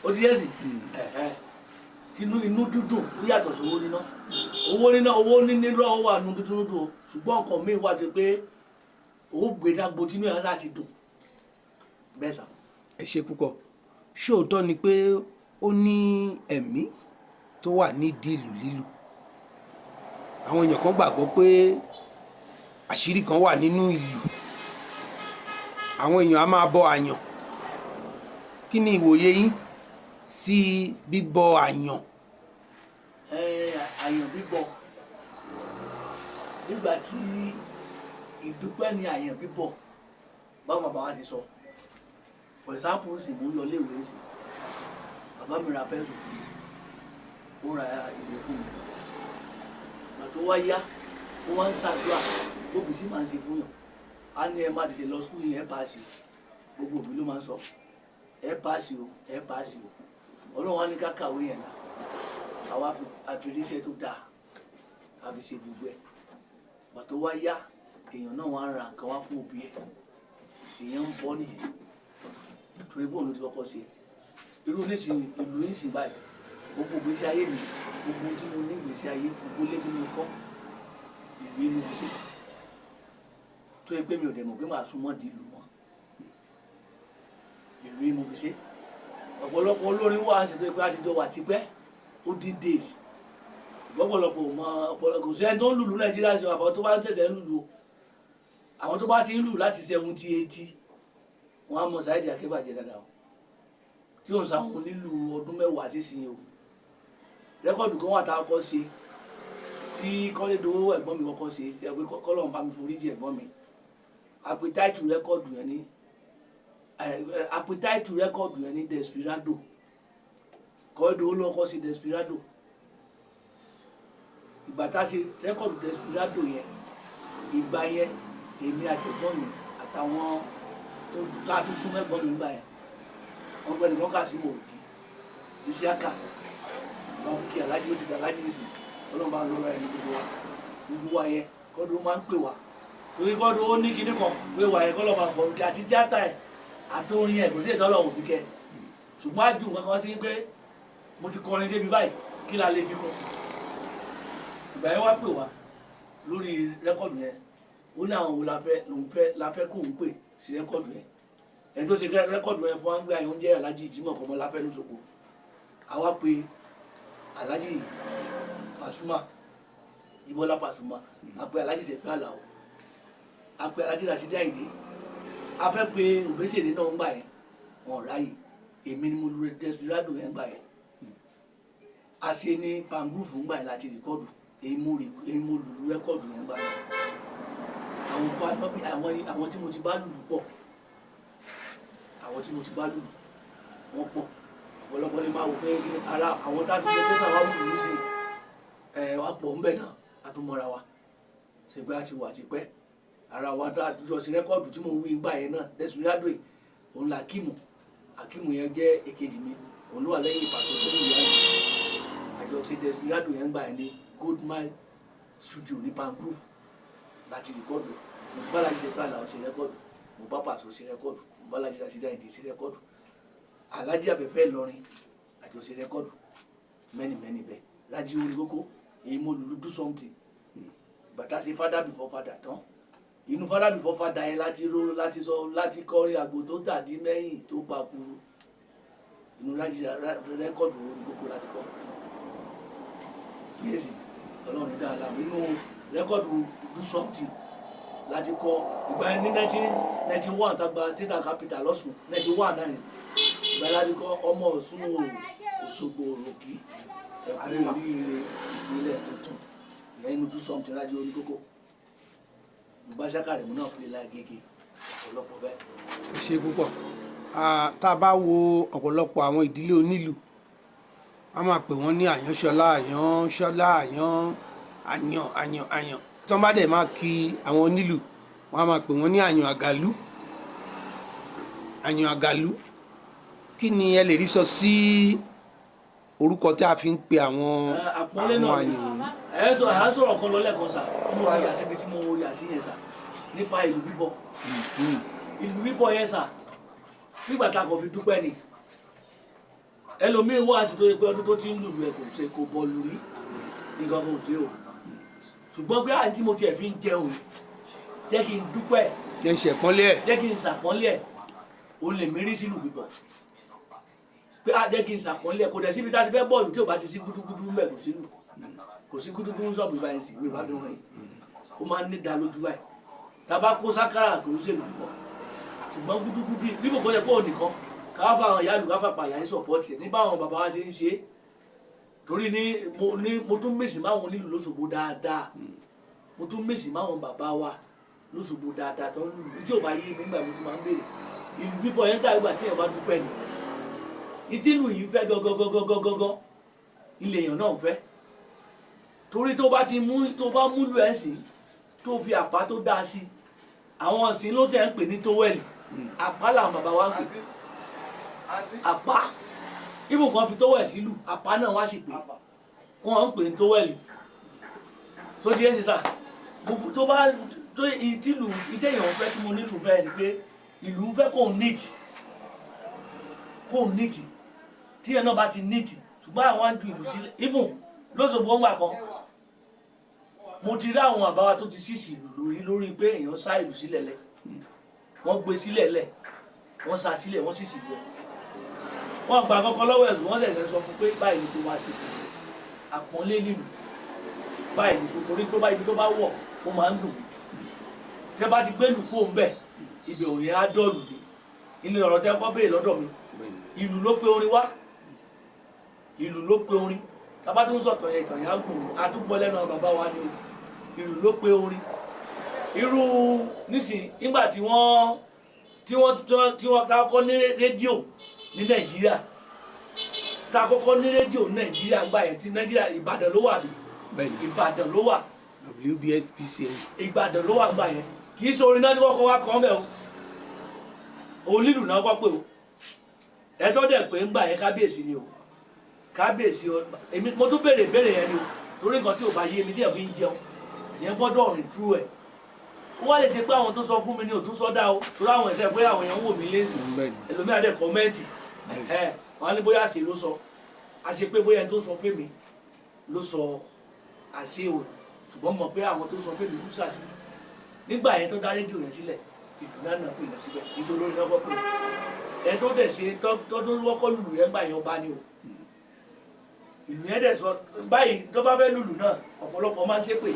Ó ti yẹ sí. Inú dúdùn ó yàtọ̀ sí owó níná lọ́wọ́ wà nù dúdùn o, ṣùgbọ́n nǹkan míì wà ti pé ó gbé dágbo tínú ẹ̀ láti dùn bẹ́ẹ̀ sà. Ẹ ṣé púpọ̀. Ṣóòótọ́ ni pé ó ní ẹ̀mí tó wà nídìí ìlú lílù. Àwọn èèyàn kan gbàgbọ́ pé àṣírí kan wà nínú ìlú. Àwọn èèyàn á máa bọ àyàn. Kí ni ìwòye yín sí bíbọ àyàn? Àyàn bíbọ nígbà tí ìdúpẹ́ ni àyàn bíbọ báwọn bàbá wa ti sọ. For example, sì mú lọ léèwé sí, bàbá mi ra pẹ́ńsù fún mi, ó ra ìwé fún mi. Ìgbà tó wá yá, ó wá ń ṣàdúrà, gbogbo sí máa ń ṣe fún yàn. Á ní ẹ má tètè lọ skúl yẹn, ẹ paasi. Gbogbo òbí ló máa ń sọ, ẹ paasi o, ẹ paasi o. Ọlọ́run wá ní ká kàwé yẹn náà. Àwa àfiríṣẹ́ tó dáa, a fi ṣe gbogbo ẹ̀. Ìgbà tó wá yá, èèyàn náà wá ń ra nǹkan wá fún òbí ẹ̀. Èèyàn ń bọ́ nìyẹn. Torí bóun ló ti kọ́kọ́ ṣe. Irú nísìnyí ìlú nísìnyí báyìí, gbogbo ìgbésí ayé mi, gbogbo tí mo ní ìgbésí ayé, gbogbo ilé tí mo kọ́, ìlú inú fi ṣe. Tó yẹ pé mi ò dẹ̀ mọ̀ pé màá súnmọ́ di ìlú wọn. Ìlú yìí mo fi ṣe. Ọ̀pọ̀lọpọ̀ olórin wà á sì tó yẹ pé àtijọ́ wà tipẹ́, ó dín days lọ́pọ̀lọpọ̀ mọ ọ̀pọ̀lọpọ̀ kò sí ẹni tó ń lùlù Nàìjíríà sí àfọwọ́ tó bá ń tẹ̀sẹ̀ ń lùlù o àwọn tó bá ti ń lù láti 70 80 wọn á mọ Saheed Akínbàjẹ́ dáadáa o tí òun sáwọn onílù ọdún mẹ́wàá ti sìn o rẹ́kọ̀dù kan wà tá a kọ́ ṣe tí Kọ́lédowó ẹ̀gbọ́n mi kọ́kọ́ ṣe ṣe pé kọ́lọ́n bá mi foríjì ẹ̀gbọ́n mi àpètáìtù rẹ́kọ̀dù yẹn ní Desperado Kọ́lédowó ló kọ́ sí Desperado ìgbà tá a ṣe rẹ́kọ̀dù Desperado yẹn ìgbà yẹn èmi àtẹ̀gbọ́n mi àtàwọn tó láti súnmọ́ ẹ̀gbọ́n mi gbà yẹn wọ́n gbẹ́ni wọ́n kà sí mòròkì Isiaka bábùkì alájí ó ti dà alájí nìsín ọlọ́mọba lọ́rọ̀ ẹni gbogbo wa yẹn Kọ́lédowó máa ń pè wá torí Kọ́lédowó ní kinní kan pé wà yẹn kọ́lọ́mọba bọ̀rùkì àti tíátà ẹ̀ àtòrin ẹ̀ kò sí ìtọ́lọ̀ òfin kẹ ṣùgbọ́n àjù kankan sí pé mo ti kọrin débi báyìí kí la lè fi kọ́ ìgbà yẹn wá pè wá lórí rẹ́kọ̀dù yẹn ó ní àwọn wo la fẹ́ kó ń pè sí rẹ́kọ̀dù yẹn ẹni tó ṣe rẹ́kọ̀dù yẹn fún wa ń gbé àyè oúnjẹ Aláàjì Jímọ̀ Kọ́mọláfẹ́ lóṣogbo àwa pé Aláàjì Pasuma Ìbọ́lá Pasuma a pé Aláàjì Ṣẹ̀fí Àlàó a pé Aláàjì Ràṣídì Àyìndé a fẹ́ pé Òbésèré náà ń gbà yẹn wọn ráyè èmi ni mo lu Desperado yẹn gbà yẹn a ṣe ní Pangroove ń gbà yẹn láti rìkọ́dù èyí mo lùlù rẹ́kọ̀dù yẹn gbà yẹn àwọn tí mo ti bá lùlù pọ̀ àwọn tí mo ti bá lùlù wọ́n pọ̀ ọ̀pọ̀lọpọ̀ lè máa wò pé ara àwọn tá a ti gbé tẹ́sán wa lùlù sí wá pọ̀ ńbẹ̀ náà a tún mọ́ra wa ṣe pé a ti wà tipẹ́ ara wa tá a jọ sí rẹ́kọ̀dù tí mo ń wí gbà yẹn náà Desperado yìí òun là Akíìmù yẹn jẹ́ èkejì mi òun ló wà lẹ́yìn Paso tó ń wù láyé àjọ ti Desperado yẹn gbà yẹn ní Goldmine Studio ní Pangroove láti rìkọ́dù mo bá Aláàjì Ṣẹ̀fí Àlàó ṣe rẹ́kọ́dù mo bá Paso ṣe rẹ́kọ́dù mo bá Aláàjì Ràṣídì Àyìndé ṣe rẹ́kọ́dù Aláàjì Abẹ́fẹ́ Ìlọrin àjọ ṣe rẹ́kọ́dù many bẹ́ẹ̀ Rájí Oníkókó èyí mo lùlù Do Something bàtà ṣe Father Before Father tán inú Father Before Father yẹn láti kọrin àgbò tó tàdí mẹ́yìn tó pakuru inú Rájí rẹ́kọ́dù Oníkókó láti kọ́ yéèsì Ọlọ́run ní dáadáa nínú rẹ́kọ́dù Do Something láti kọ ìgbà ní 1991 tàgbà state capital lọ́sùn 91 náà ìgbà láti kọ ọmọ Ọ̀ṣun Òṣogbo òròkì ẹ̀kú oríire ìpínlẹ̀ tuntun ìyẹn inú Do Something Rájí Oníkókó Bàṣákàrẹ̀ mú náà pè lágége ọ̀pọ̀lọpọ̀ bẹ́ẹ̀. ṣe púpọ̀ tá a bá wo ọ̀pọ̀lọpọ̀ àwọn ìdílé onílù a máa pè wọ́n ní Àyànṣọlá Àyàn tí wọ́n bá dẹ̀ máa kí àwọn onílù wọ́n á máa pè wọ́n ní Àyàn Àgàlú kí ni ẹ lè rí sọ sí orúkọ tí a fi ń pe àwọn àpọ́nlé náà ẹ̀ sọ̀rọ̀ kan lọ́lẹ́kan sà tí mo yà síbi tí mo yà sí yẹn sà nípa ìlú bíbọ̀ yẹn sà nígbà tá a kò fi dúpẹ́ ni ẹlòmíín wá sí tó yẹ pé ọdún tó ti ń lùlù ẹ̀ kò bọ́ọ̀lù rí nǹkan kò ṣe o ṣùgbọ́n pé àǹtí mo tiẹ̀ fi ń jẹun jẹ́ kí n dúpẹ́ jẹ́ kí n ṣàpọ́nlé ẹ̀ o lè mérí sílùú bíbọ̀ pé jẹ́ kí n ṣàpọ́nlé ẹ̀ kò dẹ̀ síbi tá a ti fẹ́ bọ́ọ̀lù tí ò bá ti sí gúdúgúdú mẹ́ kò sí gúdúgúdú ń sọ̀bù báyìí sí mi bá fi hàn yìí ó máa ń ní da lójú báyìí tá a bá kó sákàrà kò sí èlù bíbọ̀ ṣùgbọ́n gúdúgúdú bíbọ̀ kọ́ yẹ pé òun nìkan káwá fáwọn ìyá àlù káfà pàlàyé sọ̀pọ̀tì ẹ̀ nígbà àwọn bàbá wa ti ń ṣe é torí mo tún mèsì máwọn onílù lóṣogbo dáadáa mo tún mèsì máwọn bàbá wa lóṣogbo dáadáa tó ń lù tí ò bá yé mi nígbà mo tún máa ń béèrè ìlú bíbọ̀ yẹn dàgbà tí èèyàn bá dúpẹ́ ni ìtìlù yìí fẹ́ gọ́gọ́gọ́gọ́gọ́ ilé èèyàn náà fẹ́ torí tó bá múlù ẹ̀ sí tó fi àpá tó dáa sí àwọn ọ̀sìn ló tẹ̀ ń pè ní tówẹ́lì àpá làwọn bàbá wa ń pè àpá ibò kan fi tówẹ́lì sílù àpá náà wá sì pé wọ́n ń pè ní tówẹ́lì tó ti ẹ́ sì sà gbogbo tó bá tó ìtìlù ìtẹ̀yàn fẹ́ tí mo nílùú fẹ́ ni pé ìlú fẹ́ kó níìtì tí ẹ̀ náà bá ti níìtì ṣùgbọ́n àwọn á ju ìlú sílẹ̀ even lóṣogbo ńgbà kan mo ti rí àwọn àbáwá tó ti sísì ìlú lórí pé èèyàn sá ìlú sílẹ̀ lẹ̀ wọ́n gbé sílẹ̀ lẹ̀ wọ́n sá sílẹ̀ wọ́n sísì lẹ̀ wọ́n gba kọ́kọ́ lọ́wọ́ ẹ̀sùn wọ́n lẹ̀ sọ fún pé báyìí ni tó máa ṣe sí àpọ́nlé nílùú báyìí nítorí tó bá ibi tó bá wọ̀ ó máa ń dùn mí tẹ́ bá ti gbé lù kó ń bẹ̀ ibẹ̀ òye á dọ̀lù ni inú ọ̀rọ̀ tẹ́ kọ́ béèrè lọ́dọ̀ mi ìlú ló pe orin wá ìlú ló pe orin tábà tó ń sọ̀tọ̀ yẹn ìtàn yẹn á gùn mí àtúgbọ́ lẹ́nu àwọn bàbá wa ni ìlú ló pe orin irú nísìnyí nígbà tí wọ́n ká kọ́ ní rédíò ní Nàìjíríà tá a kọ́kọ́ ní rédíò ní Nàìjíríà gbà yẹn tí Nàìjíríà Ìbàdàn ló wà ní Ìbàdàn ló wà WBSPCA Ìbàdàn ló wà gbà yẹn kì í ṣe orin náà ní kọ́kọ́ wá kọ́ mẹ́ o onílù náà kọ́ pé o ẹ̀tọ́ dẹ̀ pé ń gbà yẹn kábíyèsí ni o kábíyèsí o èmi mo tún béèrè yẹn ni o torí nǹkan tí ò bá yé mi díẹ̀ fi ń jẹun ìyẹn gbọ́dọ̀ rìn tú ẹ̀ ó wá lè ṣe pé àwọn tó sọ fún mi ní òtún sọdá o torí àwọn ẹsẹ pé àwọn èèyàn ń wò mí lẹ́sìn ẹlòmíà dẹ̀ kọ́mẹ́ǹtì wọn á ní bóyá àṣẹ ló sọ àṣẹ pé bóyá ẹni tó sọ fún mi ló sọ àṣẹ o ṣùgbọ́n mọ̀ pé àwọn tó sọ fún mi ló ṣàṣẹ nígbà yẹn tó dá rédíò yẹn sílẹ̀ ìdùnnà náà pè lọ síbẹ̀ nítorí olórin náà kọ́ pé ẹ tó dẹ̀ ṣe tọ́dún wọ́kọ́ lùlù yẹn gbà yẹn ọba ni o ìlú yẹn dẹ̀ sọ báyìí tó bá fẹ́ lùlù náà ọ̀pọ̀lọpọ̀ máa ń ṣépè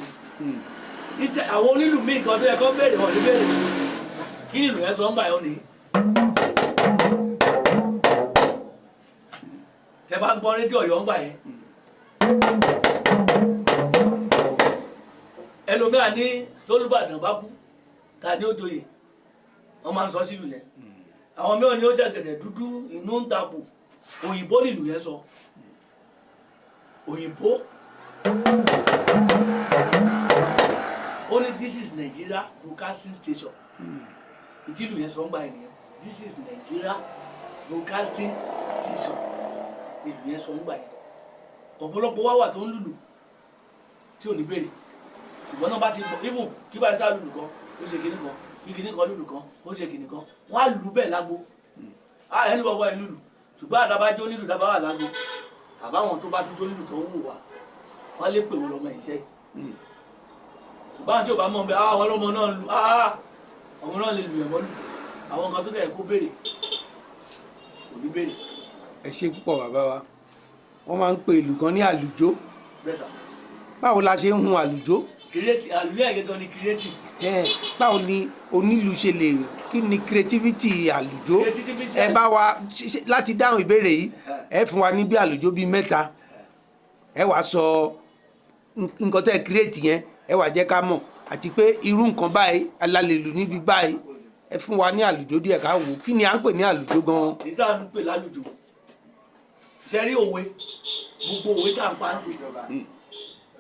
yìí àwọn onílù míì kan tó yẹ kó béèrè wọn ní béèrè kí ni ìlú yẹn sọ ń gbà yẹn ni tẹ bá gbọ́ rédíò Ọ̀yọ́ ń gbà yẹn ẹlòmíà ní tólúbàdàn bá kú ta ni ó joyè wọn máa ń sọ sílùú yẹn àwọn mìíràn ni ó jẹ gẹ̀dẹ̀ dúdú inú ń tapò òyìnbó nílùú yẹn sọ òyìnbó ó ní this is Nigeria broadcasting station ìtìlú yẹn sọ ń gbà yẹn nìyẹn this is Nigeria broadcasting station ìlú yẹn sọ ń gbà yẹn ọ̀pọ̀lọpọ̀ wá wà tó ń lùlù tí ò ní béèrè ìwọ náà bá ti gbọ́ even kí bá sá lùlù kan ó ṣe kinní kan kí kinní kan lùlù kan ó ṣe kinní kan wọ́n á lù bẹ́ẹ̀ lágbo ẹni bọ́bọ́ ẹ lùlù ṣùgbọ́n àtàbájọ́ nílùú dábàá wà lágbo àbáwọn tó bá tún tó nílùú tó ń wò wá wọ́n lè pè wọ́n lọ́mọ ìṣe ṣùgbọ́n àti ò bá mọ̀ bẹ́ẹ̀ àwọn ọlọ́mọ náà lù ọmọ náà lè lù ẹ̀mọ́ lù àwọn kan tó dẹ̀ kó béèrè kò ní béèrè. ẹ ṣe púpọ̀ bàbá wa wọ́n máa ń pe ìlù kan ní àlùjó bẹ́ẹ̀ sà báwo la ṣe ń hun àlùjó kírètì àlùyé ẹ̀gẹ́gẹ́ ni kírètì báwo ni onílù ṣe lè kí ni creativity àlùjó ẹ bá wa láti dáhùn ìbéèrè yìí ẹ fún wa ní bí àlùjó bíi mẹ́ta ẹ wàá sọ nǹkan tẹ́ create yẹn ẹ wàá jẹ́ ká mọ̀ àti pé irú nǹkan báyìí alálèlù níbi báyìí ẹ fún wa ní àlùjó díẹ̀ ká wò kí ni à ń pè ní àlùjó gan-an. nígbà tó ń pè lálùjó ṣe rí òwe gbogbo òwe tá à ń pa á sí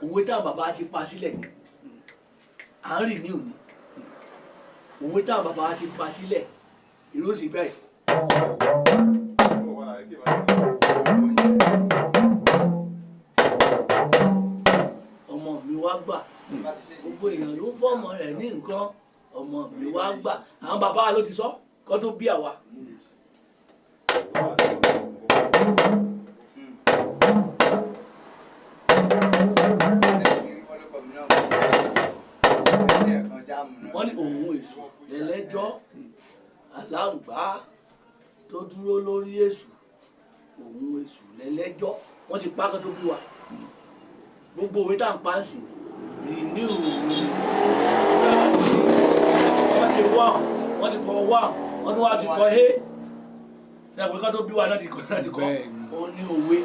òwe tá à bàbá ti pa sílẹ̀ à ń rìn ní òní òwe tá à bàbá ti pa sílẹ̀ ìró sì bẹ́ẹ̀. ọmọ mi wá gbà gbogbo èèyàn ló ń fọmọ rẹ̀ ní nǹkan ọmọ mi wá gbà àwọn bàbá wa ló ti sọ kó tó bí àwa. wọ́n ní òun èṣù lẹ́lẹ́jọ́ aláǹgbá tó dúró lórí èṣù òun èṣù lẹ́lẹ́jọ́ wọ́n ti pa kó tó bí wa gbogbo òwe tá à ń pa sí renew wọ́n ti wá wọ́n ti kọ́ wá wọ́n ti wá ti kọ́ hé ní àpò kó tó bí wa náà ti kọ́ òun ní òwe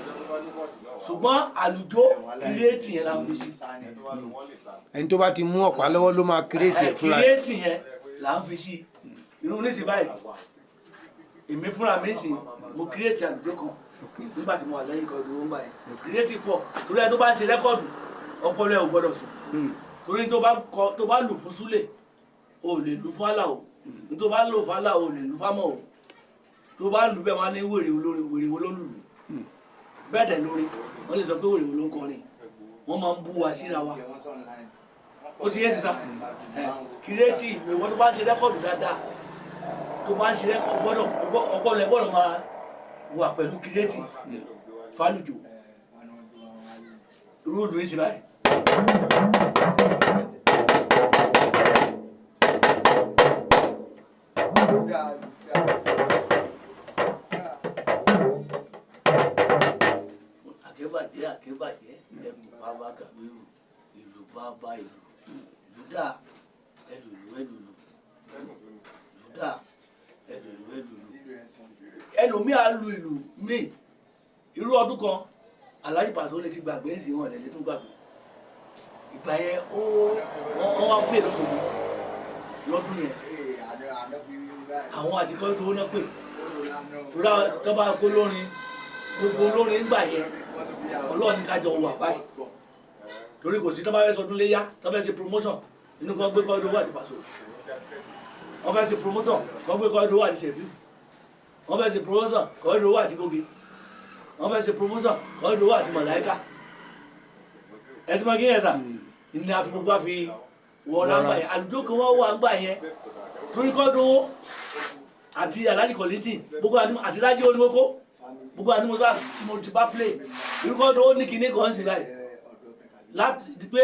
ṣùgbọ́n àlùjó kírètì yẹn la ń fi sí. ẹni tó bá ti mú ọ̀pá lọ́wọ́ ló máa kírètì ẹ̀ fúnra. kírètì yẹn là ń fi sí irú nísìnyí báyìí èmi fúnra mi sì mo kírètì àlùjó kan nígbà tí mo wà lẹ́yìn kan ìdòwò gbà yẹn kírètì pọ̀ torí ẹ tó bá ń ṣe rẹ́kọ̀dù ọpọlọ ẹ ò gbọ́dọ̀ sùn torí tó bá lù fún súlẹ̀ o lè lù fún àlà o tó bá lù fún àlà o lè lù fámọ́ o tó bá lù bẹ́ẹ̀ wá ní wèrè olórin wèrè wo ló lù lù bẹ́ẹ̀ dẹ̀ lórí wọ́n lè sọ pé wèrè wo ló ń kọrin wọ́n máa ń bú wa síra wa ó ti yé sísá kírètì ìwé wọn tó bá ń ṣe rẹ́kọ̀dù dáadáa tó bá ń ṣe rẹ́kọ̀dù ọpọlọ ẹ gbọ́dọ̀ máa wà pẹ̀lú kírètì fálùjò rúùlù yìí sí báyìí. àkébàjẹ́ ẹ̀kún bàbá kàbírù ìlú bàbá ìlú júdà ẹlùlù júdà ẹlùlù ẹlòmíà lu ìlú míì irú ọdún kan Alhaji Paso lè ti gbàgbé ẹ̀sìn wọn lẹ́lẹ́ tó gbàgbé ìgbà yẹn wọ́n wá pè lọ́sọ̀gbọ̀ lọ́dún yẹn àwọn àtikọ́ ìdówó náà pè tóra tó bá gbó lórin gbogbo olórin ńgbà yẹn Ọlọ́run ní kájọ wà báyìí torí kò sí tó bá fẹ́ sọdún léyá tó fẹ́ ṣe promotion inú kan gbé kọ́ ìdówó àti Paso wọ́n fẹ́ ṣe promotion kan gbé kọ́ ìdówó àti Ṣẹ̀fíù wọ́n fẹ́ ṣe promotion kọ́ ìdówó àti Bóge wọ́n fẹ́ ṣe promotion kọ́ ìdówó àti Màláíkà ẹ̀sìn máa kí yẹn sà ní àfi gbogbo àfi wọ̀ọ́lá ńgbà yẹn àlùjọ kan wọ́n wà ńgbà yẹn torí kọ́ ìdówó àti Alhaji Kollington gbogbo àti Rájí Oníkókó gbogbo àti mo ti bá play irúkọ́ ìdówó ní kinní kan sí láì láti di pé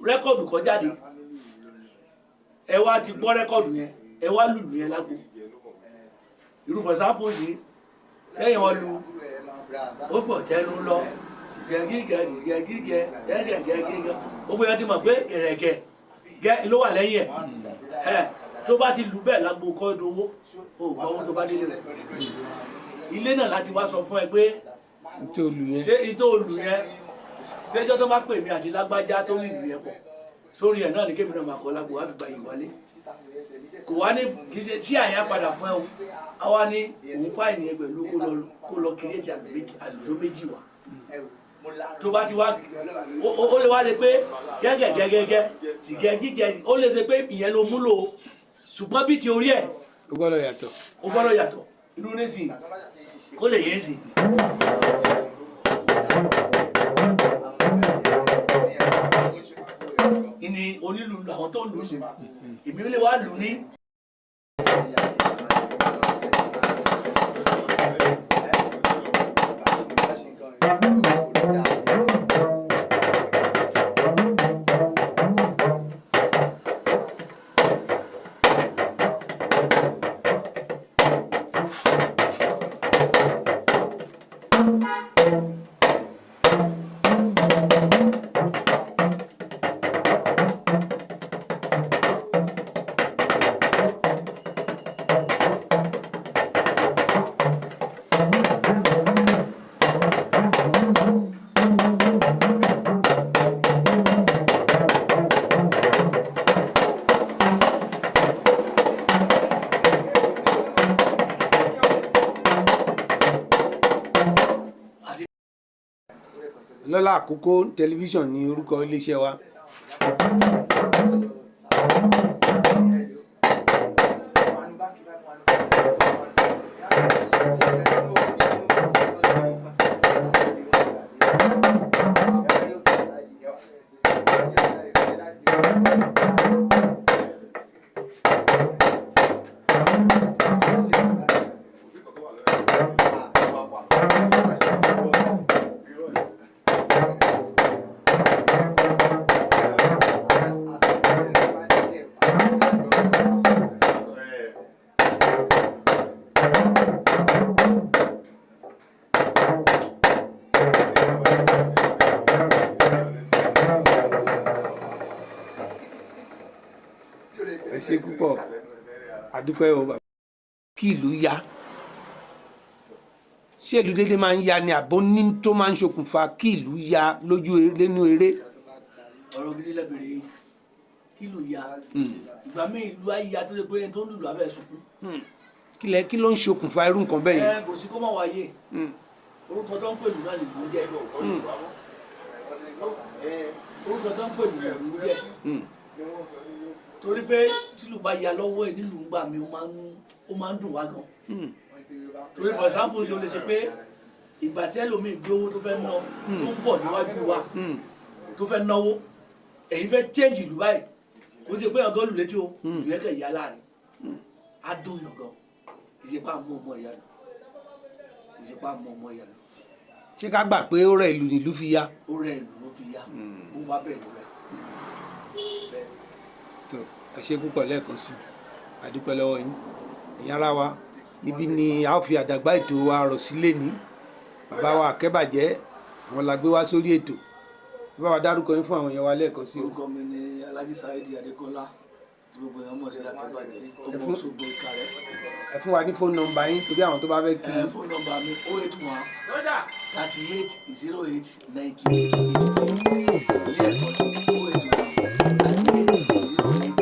rẹ́kọ̀dù kan jáde ẹ wá ti gbọ́ rẹ́kọ̀dù yẹn ẹ wá lùlù yẹn lágbo irú for example yìí lẹ́yìn wọn lu ó pọ̀ jẹ́nu lọ gẹ́gẹ́gẹ́ gbogbo yẹn ti mọ̀ pé gẹ̀rẹ̀gẹ̀ ló wà lẹ́yìn ẹ̀ tó bá ti lù bẹ́ẹ̀ lágbo kọ́ ìdówó ó gbọ́ owó tó bá délé rẹ̀ ilé náà láti wá sọ fún ẹ pé ṣé ìtò olù yẹn ṣéjọ́ tó bá pè mí àti lágbájá tó ní ìlú yẹn pọ̀ sórí ẹ̀ náà ní kébì náà máa kọ́ lágbo wá fi gba ìwálé kò wá ní kì í ṣe tí àyà padà fún ẹ o a wá ní òun fáìní ẹ pẹ̀lú kó lọ kírètì àlùjọ méjì wá tó bá ti wá ó lè wá lè pé gẹ́gẹ́gẹ́gẹ́ gẹ́gẹ́ ó lè ṣe pé ìyẹn ló múlò ṣùgbọ́n bí ti orí ẹ̀ ó gbọ́dọ̀ yàtọ̀ irú nísìnyí kó lè yé sí ìní onílù àwọn tó lù ú èmi lè wá lù ní. Ọlọ́lá Àkókó tẹlifíṣàn ní orúkọ iléeṣẹ́ wa. Ẹ ṣé púpọ̀ àdúpẹ́ o bàbá. Kí ìlú yá ṣé ìlú dédé máa ń yá ni àbó ní tó máa ń ṣokùnfà kí ìlú yá lẹ́nu eré. ọ̀rọ̀ gidi lẹ́bẹ̀rẹ̀ yìí kí ìlú yá ìgbà míì ìlú ayé ya tó lè pé ẹni tó ń lùlù abẹ́ sunkún. kí ló ń ṣokùnfà irú nǹkan bẹ́ẹ̀ yẹn. kò sí kó má wáyé orúkọ tó ń pè lù náà lè lù ú jẹ́ orúkọ tó ń pè lù lù ú jẹ́ torí pé tìlù bá ya lọ́wọ́ ẹ̀ nílùú ń gbà mí ó máa ń dùn wá gan torí for example ṣe o lè ṣe pé ìgbà tẹ́lómi gbé owó tó fẹ́ ná tó ń bọ̀ níwájú wa tó fẹ́ náwó èyí fẹ́ change ìlú báyìí kò ṣe pé ọgọ́ lù létí o ìlú yẹn kẹ̀ yá láàrin á dùn yàn gan ìṣepá mú ọmọ ìyá lọ ìṣepá mú ọmọ ìyá lọ. ṣé ká gbà pé ó rẹ̀ ìlú nílùú fi yá. ó rẹ̀ ìlú ló fi yá ó wá bẹ́ẹ̀ ló rẹ̀ bẹ́ẹ̀. tó ẹ ṣé púpọ̀ lẹ́ẹ̀kan sí àdúpẹ́ lọ́wọ́ yín ẹ̀yin ará wa níbí ni a ó fi àdàgbà ètò wa rọ̀ sí lẹ́ni bàbá wa Akẹ́bàjẹ́ àwọn la gbé wá sórí ètò ẹ bá wa dárúkọ yín fún àwọn èèyàn wa lẹ́ẹ̀kan sí o. orúkọ mi ni Alhaji Saheed Adékọ́lá tí gbogbo èèyàn mọ̀ sí Akínbàjẹ́ ọmọ Òṣogbo Ìkàrẹ́. ẹ fún wa ní fóònù nọ́mbà yín torí àwọn tó bá fẹ́ kí. fóònù nọ́mbà mi 081 38 08 98 83 ilé ẹ̀kọ́ sí 081 38 08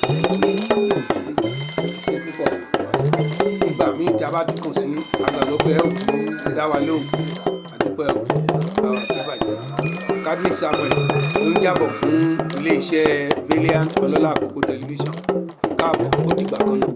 98 83. ṣe púpọ̀ nígbà míì tí a bá tún kàn sí àgbàdo pé ẹ ò tún dá wa lóhùn àdúpẹ́ ò àwọn Akínbàjẹ́. Kadri Samuel ló ń jábọ̀ fún iléeṣẹ́ Valiant Ọlọ́lá Àkókò tẹlifíṣàn káàbọ̀ ó dìgbà kan náà.